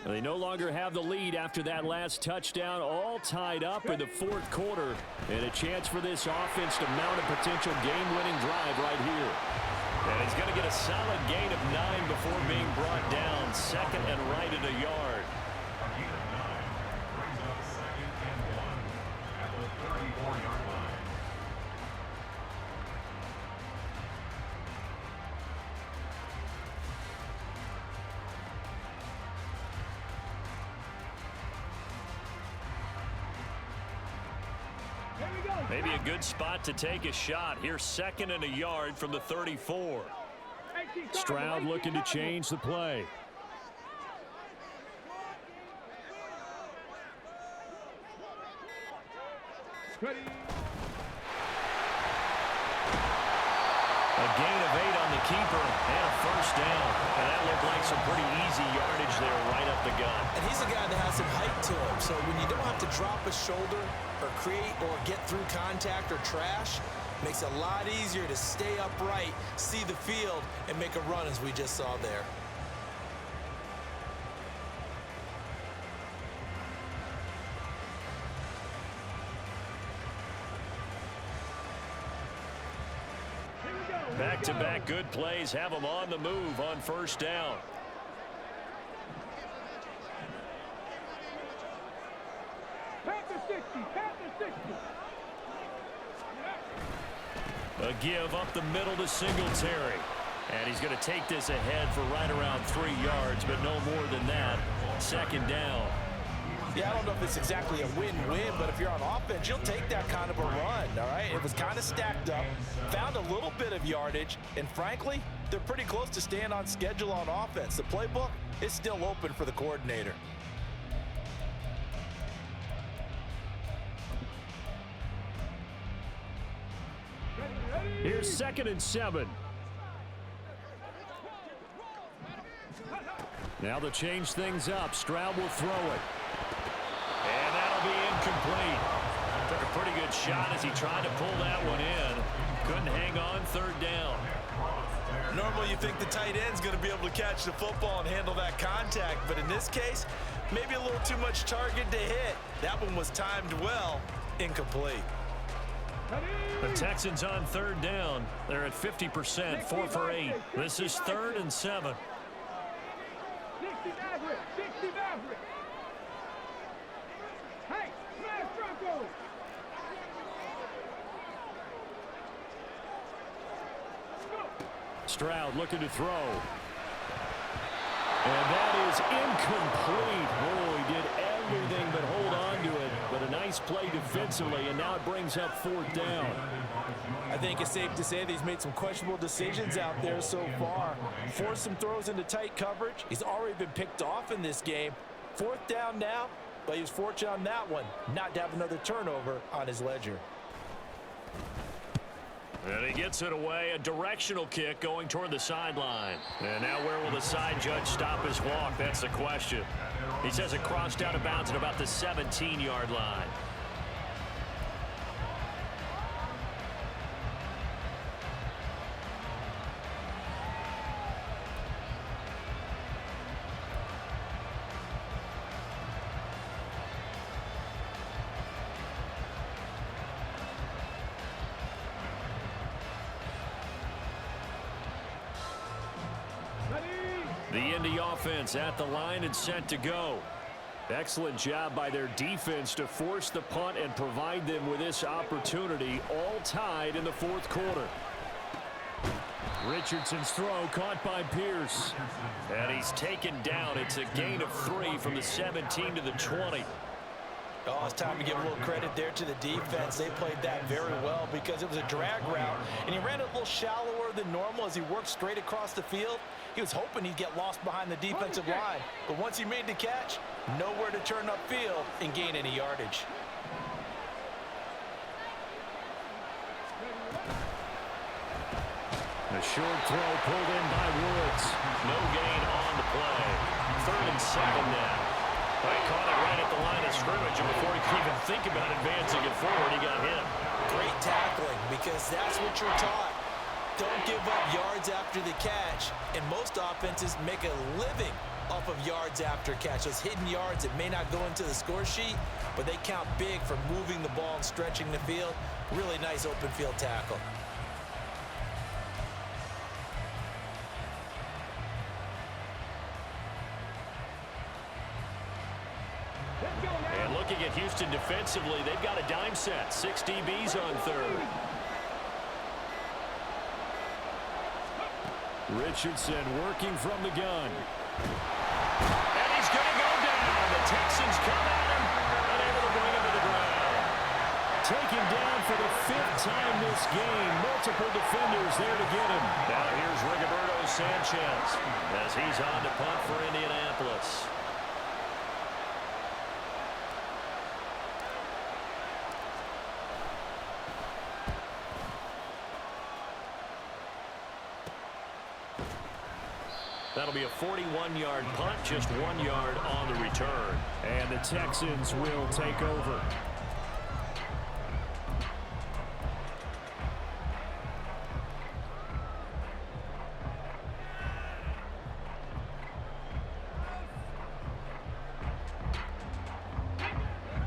They no longer have the lead after that last touchdown, all tied up in the 4th quarter, and a chance for this offense to mount a potential game-winning drive right here. And he's going to get a solid gain of 9 before being brought down, 2nd and right at a yard. Maybe a good spot to take a shot. Here's 2nd and a yard from the 34. Stroud looking to change the play. Ready. A gain of 8 on the keeper and a first down. And that looked like some pretty easy yardage there right up the gut. And he's a guy that has some height to him. So when you don't have to drop a shoulder or create or get through contact or trash, makes it a lot easier to stay upright, see the field, and make a run as we just saw there. Back-to-back good plays have them on the move on first down. Panther 60, Panther 60. A give up the middle to Singletary. And he's going to take this ahead for right around 3 yards, but no more than that. 2nd down. Yeah, I don't know if it's exactly a win-win, but if you're on offense, you'll take that kind of a run, all right? It was kind of stacked up, found a little bit of yardage, and frankly, they're pretty close to staying on schedule on offense. The playbook is still open for the coordinator. Here's 2nd and 7. Now to change things up, Stroud will throw it. And that'll be incomplete. Took a pretty good shot as he tried to pull that one in. Couldn't hang on 3rd down. Normally you think the tight end's going to be able to catch the football and handle that contact, but in this case, maybe a little too much target to hit. That one was timed well, incomplete. The Texans on 3rd down. They're at 50%, 4 for 8. This is 3rd and 7. 60 Maverick, 60 Maverick. Hey, smash Bronco. Stroud looking to throw. And that is incomplete. Oh, he did everything but hold on to it. But a nice play defensively, and now it brings up 4th down. I think it's safe to say that he's made some questionable decisions out there so far. Forced some throws into tight coverage. He's already been picked off in this game. 4th down now, but he was fortunate on that one not to have another turnover on his ledger. And he gets it away, a directional kick going toward the sideline. And now where will the side judge stop his walk? That's the question. He says it crossed out of bounds at about the 17-yard line. The Indy offense at the line and set to go. Excellent job by their defense to force the punt and provide them with this opportunity, all tied in the 4th quarter. Richardson's throw caught by Pierce. And he's taken down. It's a gain of 3 from the 17 to the 20. Oh, it's time to give a little credit there to the defense. They played that very well because it was a drag route, and he ran it a little shallower than normal as he worked straight across the field. He was hoping he'd get lost behind the defensive line, but once he made the catch, nowhere to turn upfield and gain any yardage. A short throw pulled in by Woods. No gain on the play. 3rd and 7 now. He caught it right at the line of scrimmage, and before he could even think about advancing it forward, he got hit. Great tackling, because that's what you're taught. Don't give up yards after the catch, and most offenses make a living off of yards after catch. Those hidden yards that may not go into the score sheet, but they count big for moving the ball and stretching the field. Really nice open field tackle. And looking at Houston defensively, they've got a dime set. 6 DBs on 3rd. Richardson working from the gun. And he's going to go down. The Texans come at him, unable to bring him to the ground. Taken down for the 5th time this game. Multiple defenders there to get him. Now here's Rigoberto Sanchez as he's on to punt for Indianapolis. That'll be a 41-yard punt, just 1 yard on the return. And the Texans will take over.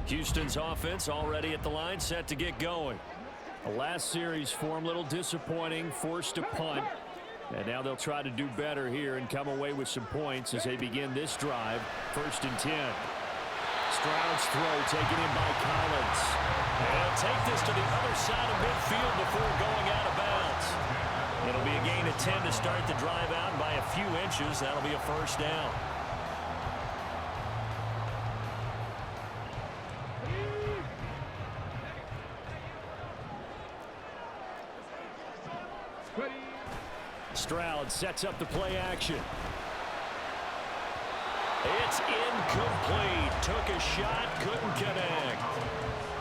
Houston's offense already at the line, set to get going. The last series for them, a little disappointing, forced to punt. And now they'll try to do better here and come away with some points as they begin this drive. 1st and 10. Stroud's throw taken in by Collins. And he'll take this to the other side of midfield before going out of bounds. It'll be a gain of 10 to start the drive out, and by a few inches, that'll be a 1st down. Stroud sets up the play action. It's incomplete. Took a shot, couldn't connect.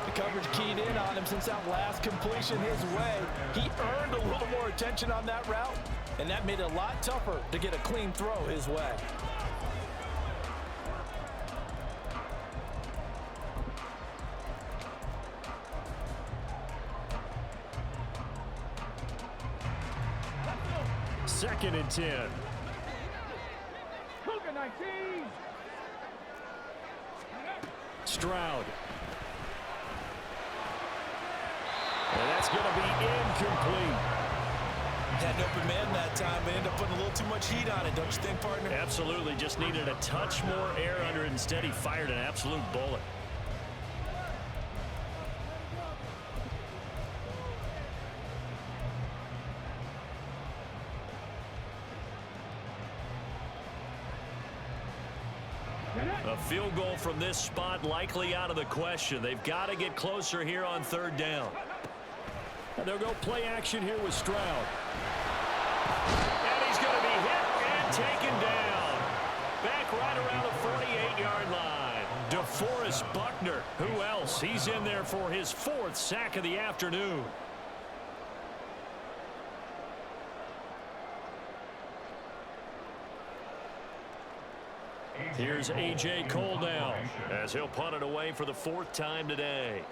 The coverage keyed in on him since that last completion his way. He earned a little more attention on that route, and that made it a lot tougher to get a clean throw his way. Second and 10. Stroud. And that's going to be incomplete. Had an open man that time, but ended up putting a little too much heat on it, don't you think, partner? Absolutely. Just needed a touch more air under it. Instead, he fired an absolute bullet. A field goal from this spot likely out of the question. They've got to get closer here on 3rd down. And they'll go play action here with Stroud. And he's going to be hit and taken down. Back right around the 48-yard line. DeForest Buckner. Who else? He's in there for his 4th sack of the afternoon. Here's A.J. Cole now as he'll punt it away for the 4th time today.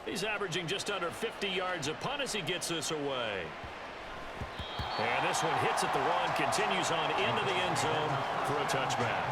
He's averaging just under 50 yards a punt as he gets this away. And this one hits at the 1, continues on into the end zone for a touchback.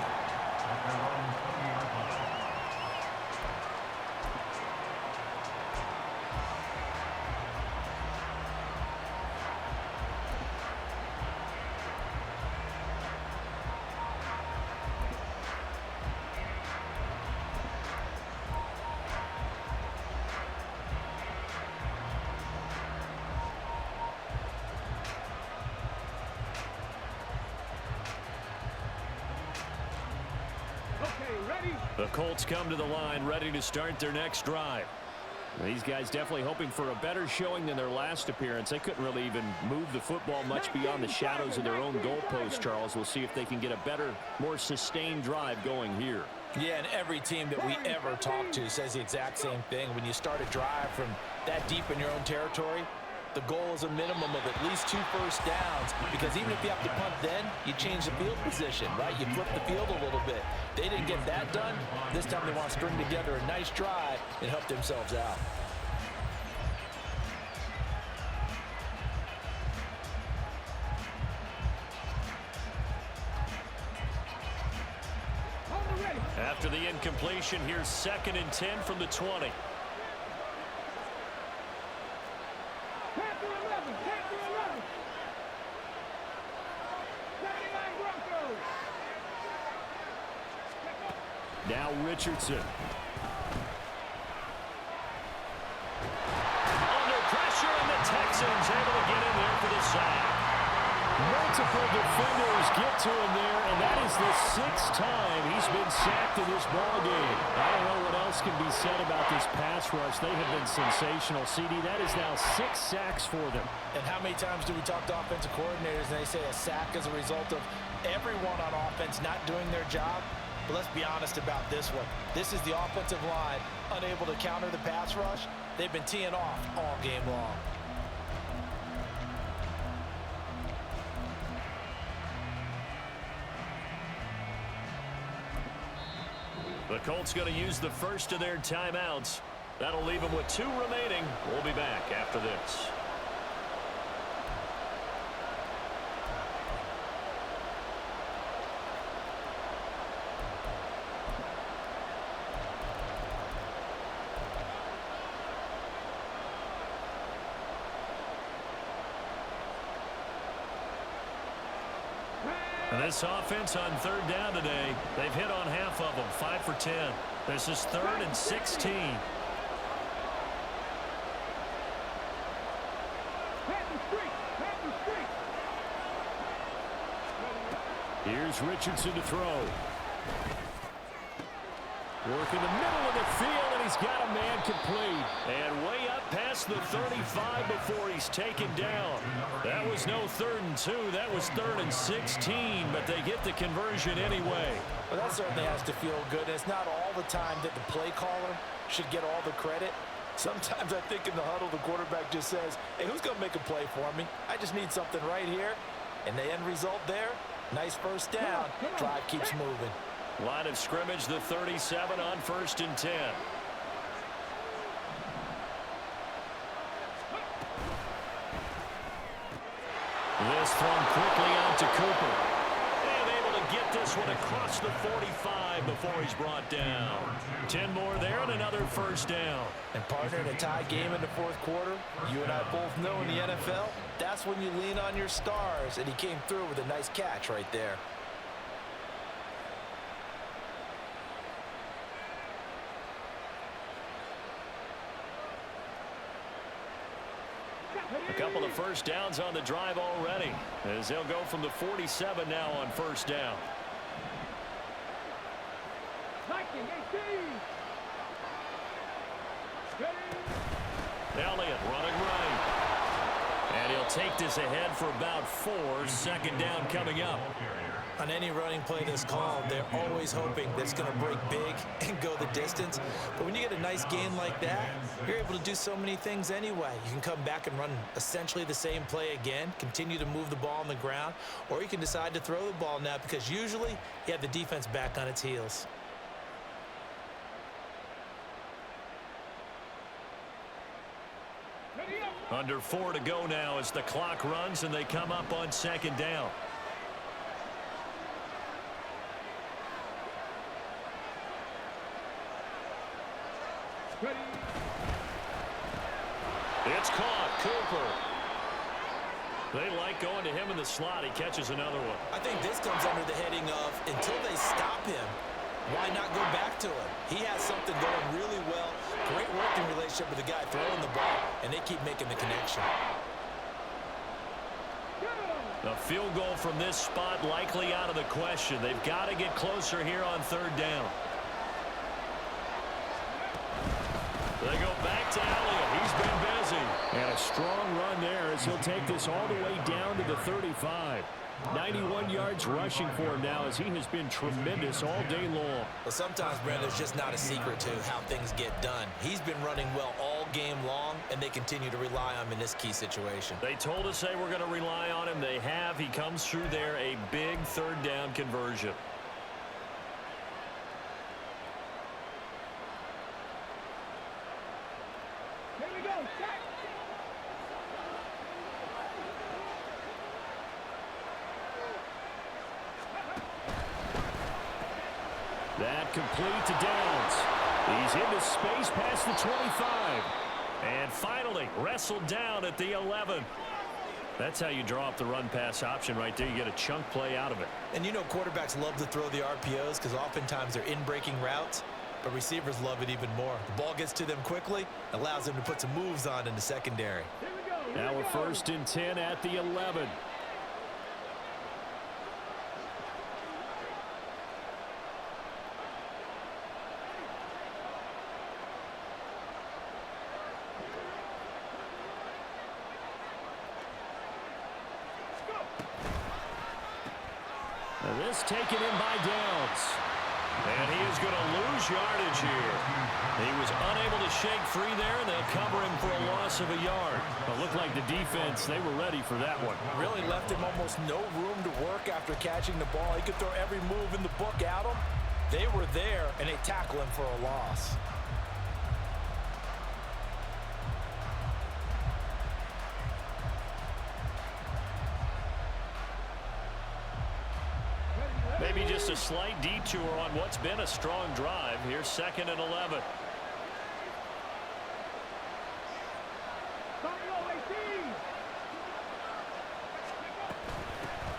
The Colts come to the line ready to start their next drive. These guys definitely hoping for a better showing than their last appearance. They couldn't really even move the football much beyond the shadows of their own goalpost, Charles. We'll see if they can get a better, more sustained drive going here. Yeah, and every team that we ever talk to says the exact same thing. When you start a drive from that deep in your own territory, the goal is a minimum of at least 2 first downs, because even if you have to punt then, you change the field position, right? You flip the field a little bit. They didn't get that done. This time they want to string together a nice drive and help themselves out. After the incompletion, here's 2nd and 10 from the 20. Now Richardson. Under pressure, and the Texans able to get in there for the sack. Multiple defenders get to him there, and that is the 6th time he's been sacked in this ballgame. I don't know what else can be said about this pass rush. They have been sensational, CD. That is now 6 sacks for them. And how many times do we talk to offensive coordinators and they say a sack is a result of everyone on offense not doing their job? But let's be honest about this one. This is the offensive line unable to counter the pass rush. They've been teeing off all game long. The Colts going to use the first of their timeouts. That'll leave them with 2 remaining. We'll be back after this. And this offense on 3rd down today, they've hit on half of them, 5 for 10. This is 3rd and 16. Here's Richardson to throw. Working the middle of the field, and he's got a man complete. And way up past the 35 before he's taken down. That was no 3rd and 2. That was 3rd and 16, but they get the conversion anyway. Well, that certainly has to feel good. And it's not all the time that the play caller should get all the credit. Sometimes I think in the huddle, the quarterback just says, hey, who's going to make a play for me? I just need something right here. And the end result there, nice first down. Drive keeps moving. Line of scrimmage, the 37 on 1st and 10. This thrown quickly out to Cooper. And able to get this one across the 45 before he's brought down. 10 more there and another first down. And partner, in a tie game in the 4th quarter, you and I both know in the NFL, that's when you lean on your stars. And he came through with a nice catch right there. A couple of first downs on the drive already, as they'll go from the 47 now on 1st down. Elliott running right. And he'll take this ahead for about 4. 2nd down coming up. On any running play that's called, they're always hoping that it's going to break big and go the distance. But when you get a nice gain like that, you're able to do so many things anyway. You can come back and run essentially the same play again, continue to move the ball on the ground, or you can decide to throw the ball now because usually you have the defense back on its heels. Under 4 to go now as the clock runs and they come up on 2nd down. It's caught. Cooper. They like going to him in the slot. He catches another one. I think this comes under the heading of until they stop him, why not go back to him? He has something going really well. Great working relationship with the guy throwing the ball, and they keep making the connection. A field goal from this spot likely out of the question. They've got to get closer here on 3rd down. They go back to Elliott. He's been busy. And a strong run there as he'll take this all the way down to the 35. 91 yards rushing for him now as he has been tremendous all day long. Well, sometimes, Brandon, there's just not a secret to how things get done. He's been running well all game long, and they continue to rely on him in this key situation. They told us they were going to rely on him. They have. He comes through there, a big 3rd down conversion. Here we go, set. That complete to Downs. He's into space past the 25. And finally wrestled down at the 11. That's how you draw up the run-pass option right there. You get a chunk play out of it. And you know quarterbacks love to throw the RPOs because oftentimes they're in-breaking routes, but receivers love it even more. The ball gets to them quickly, allows them to put some moves on in the secondary. Now we're 1st and 10 at the 11. This taken in by Downs. And he is going to lose yardage here. He was unable to shake free there, and they'll cover him for a loss of a yard. It looked like the defense, they were ready for that one. Really left him almost no room to work after catching the ball. He could throw every move in the book at him. They were there, and they tackle him for a loss. Maybe just a slight detour on what's been a strong drive. Here's 2nd and 11.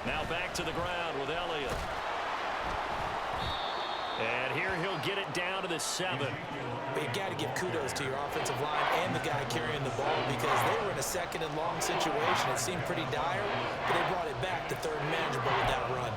Now back to the ground with Elliott. And here he'll get it down to the 7. But you got to give kudos to your offensive line and the guy carrying the ball, because they were in a 2nd and long situation. It seemed pretty dire, but they brought it back to 3rd and manageable with that run.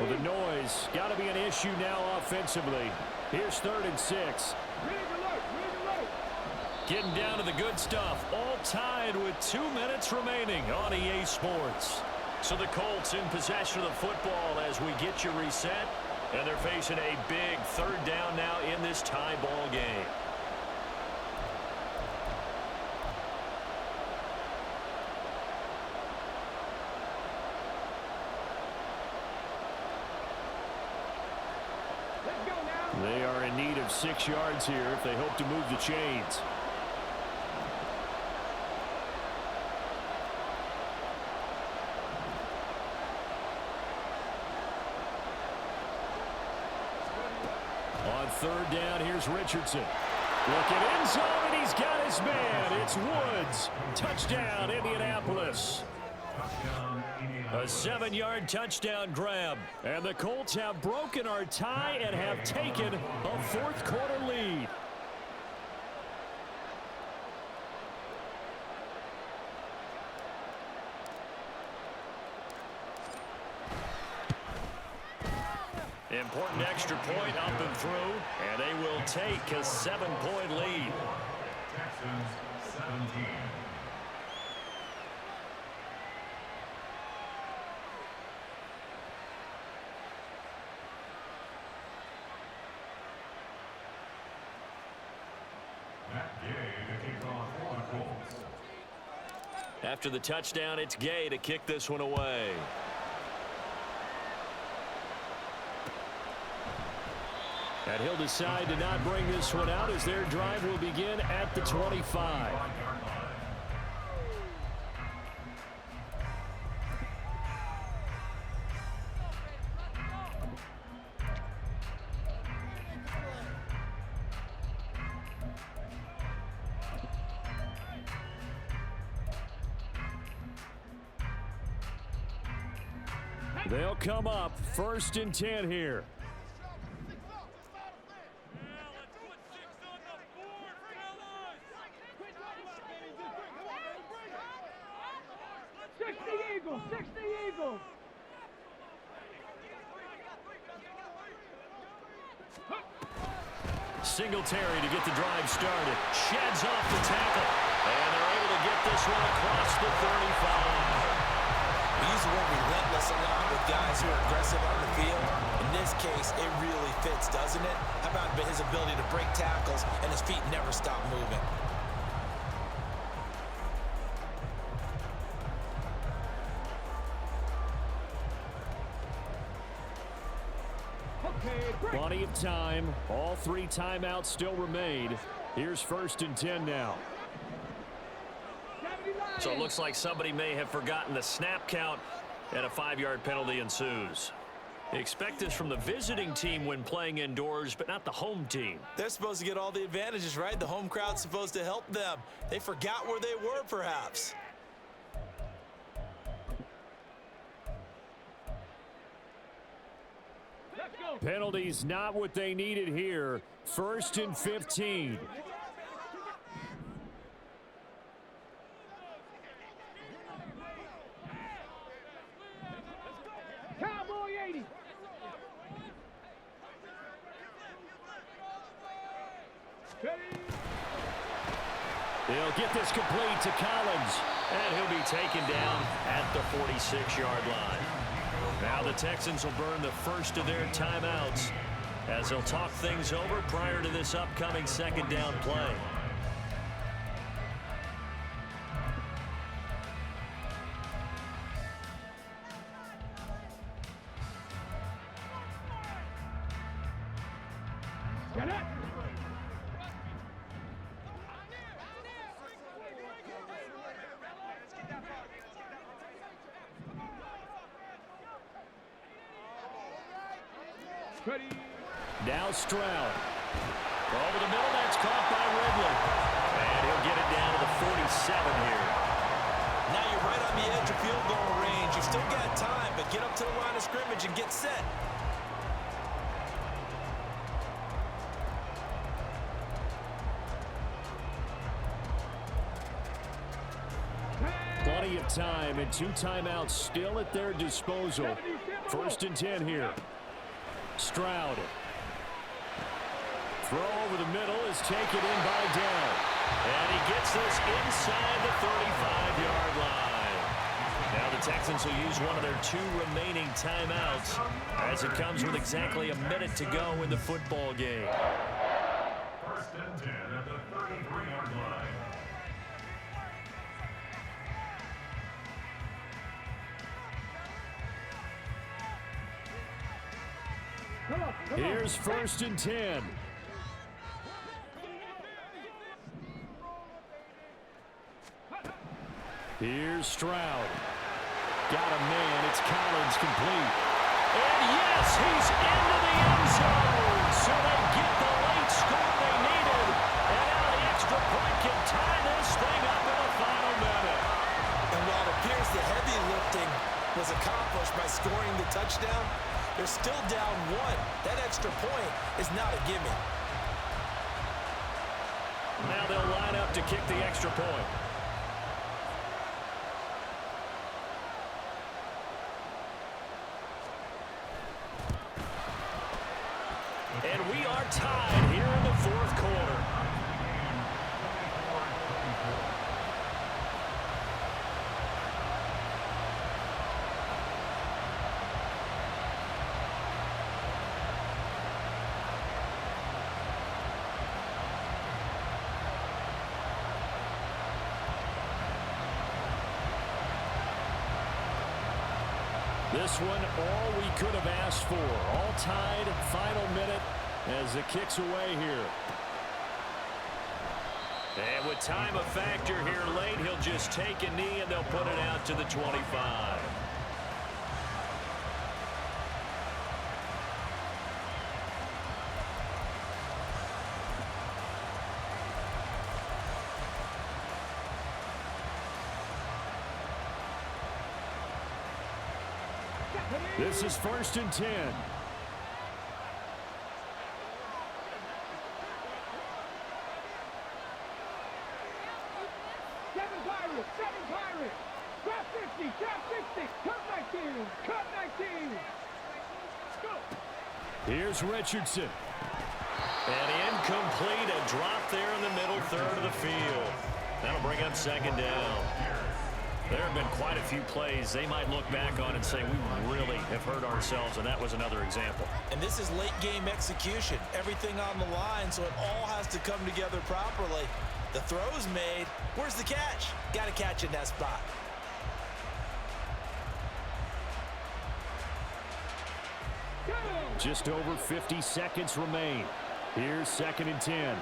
Well, the noise got to be an issue now offensively. Here's 3rd and 6. Getting down to the good stuff. All tied with 2 minutes remaining on EA Sports. So the Colts in possession of the football as we get you reset. And they're facing a big 3rd down now in this tie ball game. They are in need of 6 yards here if they hope to move the chains. On 3rd down, here's Richardson. Looking end zone, and he's got his man. It's Woods. Touchdown, Indianapolis. A 7-yard touchdown grab. And the Colts have broken our tie and have taken a 4th quarter lead. Important extra point up and through, and they will take a 7-point lead. Texans 17. After the touchdown, it's Gay to kick this one away. And he'll decide to not bring this one out as their drive will begin at the 25. They'll come up 1st and 10 here. Singletary to get the drive started. Sheds off the tackle. And they're able to get this one across the 35. We use the word relentless a lot with guys who are aggressive on the field. In this case, it really fits, doesn't it? How about his ability to break tackles and his feet never stop moving? Plenty of time. All 3 timeouts still remain. Here's 1st and 10 now. So it looks like somebody may have forgotten the snap count, and a 5-yard penalty ensues. Expect this from the visiting team when playing indoors, but not the home team. They're supposed to get all the advantages, right? The home crowd's supposed to help them. They forgot where they were, perhaps. Penalties not what they needed here. 1st and 15. Cowboy 80. He'll get this complete to Collins, and he'll be taken down at the 46-yard line. Now the Texans will burn the first of their timeouts as they'll talk things over prior to this upcoming second down play. Get it! Ready. Now Stroud. Over the middle, that's caught by Ridley. And he'll get it down to the 47 here. Now you're right on the edge of field goal range. You've still got time, but get up to the line of scrimmage and get set. Plenty of time and 2 timeouts still at their disposal. 1st and 10 here. Stroud. Throw over the middle is taken in by Dell. And he gets this inside the 35-yard line. Now the Texans will use one of their 2 remaining timeouts as it comes with exactly a minute to go in the football game. 1st and 10 at the 33-yard line. Here's 1st and 10. Here's Stroud. Got a man. It's Collins complete. And yes, he's into the end zone. So they get the late score they needed. And now the extra point can tie this thing up in the final minute. And while it appears the heavy lifting was accomplished by scoring the touchdown, they're still down 1. That extra point is not a gimme. Now they'll line up to kick the extra point. And we are tied here in the 4th quarter. This one, all we could have asked for. All tied, final minute as it kicks away here. And with time a factor here late, he'll just take a knee and they'll put it out to the 25. This is 1st and 10. Seven Pirates. Drop 50, drop 60. Cut 19, cut 19. Go. Here's Richardson. And incomplete, a drop there in the middle third of the field. That'll bring up 2nd down. There have been quite a few plays they might look back on and say, we really have hurt ourselves, and that was another example. And this is late game execution. Everything on the line, so it all has to come together properly. The throw's made. Where's the catch? Got to catch in that spot. Just over 50 seconds remain. Here's 2nd and 10.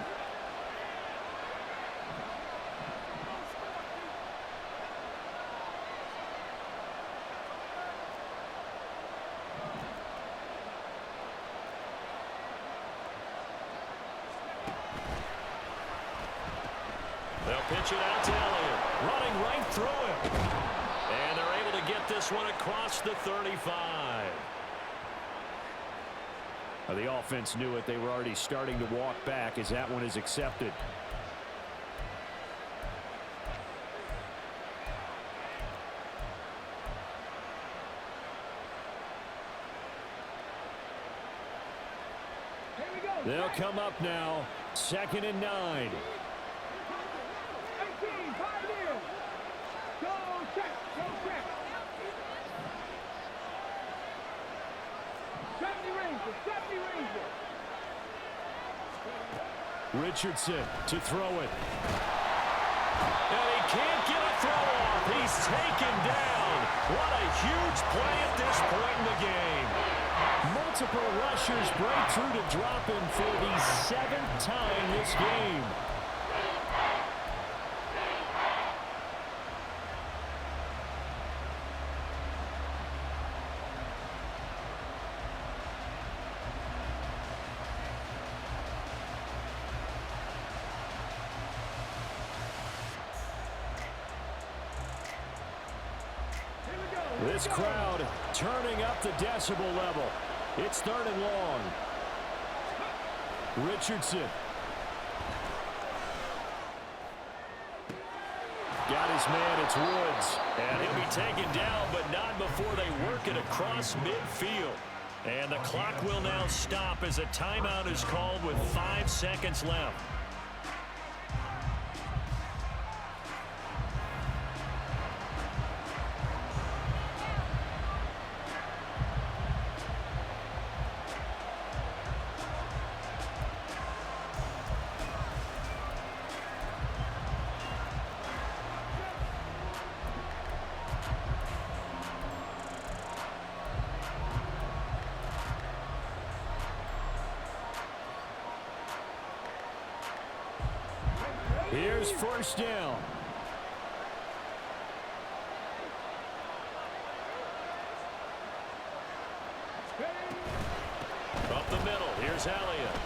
They'll pitch it out to Elliott, running right through him. And they're able to get this one across the 35. The offense knew it. They were already starting to walk back as that one is accepted. Here we go. They'll come up now. 2nd and 9. 18, Pioneers. Go check, go check. 70 Rangers, 70 Rangers. Richardson to throw it. And he can't get a throw off. He's taken down. What a huge play at this point in the game. Multiple rushers break through to drop him for the 7th time this game. This crowd turning up the decibel level. It's 3rd and long. Richardson. Got his man, it's Woods. And he'll be taken down, but not before they work it across midfield. And the clock will now stop as a timeout is called with 5 seconds left. Here's 1st down. Up the middle, here's Elliott.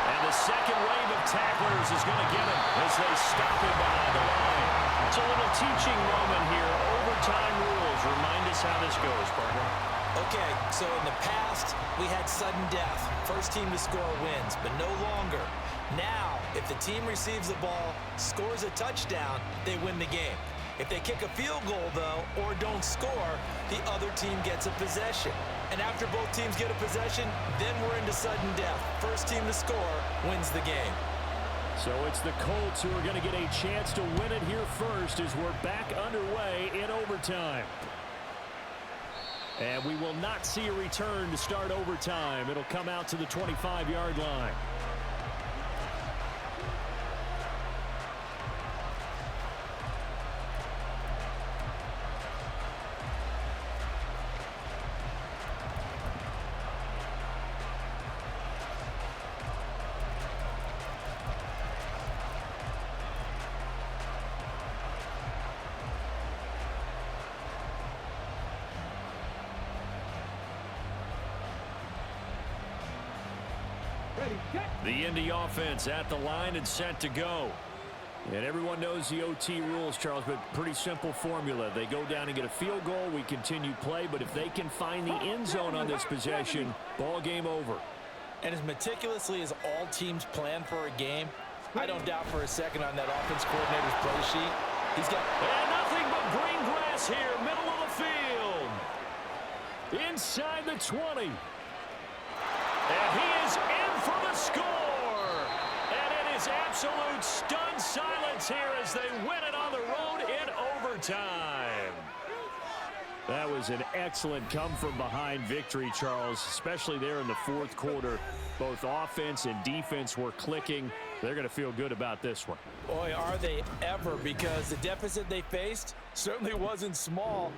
And the second wave of tacklers is going to get him as they stop him behind the line. It's a little teaching moment here. Overtime rules. Remind us how this goes, partner. Okay, so in the past, we had sudden death. First team to score wins, but no longer. Now, if the team receives the ball, scores a touchdown, they win the game. If they kick a field goal, though, or don't score, the other team gets a possession. And after both teams get a possession, then we're into sudden death. First team to score wins the game. So it's the Colts who are going to get a chance to win it here first as we're back underway in overtime. And we will not see a return to start overtime. It'll come out to the 25-yard line. The Indy offense at the line and set to go. And everyone knows the OT rules, Charles, but pretty simple formula. They go down and get a field goal, we continue play, but if they can find the end zone on this possession, ball game over. And as meticulously as all teams plan for a game, I don't doubt for a second on that offense coordinator's play sheet. He's got... And nothing but green grass here, middle of the field. Inside the 20. And he is in for the score. And it is absolute stunned silence here as they win it on the road in overtime. That was an excellent come-from-behind victory, Charles, especially there in the 4th quarter. Both offense and defense were clicking. They're going to feel good about this one. Boy, are they ever, because the deficit they faced certainly wasn't small.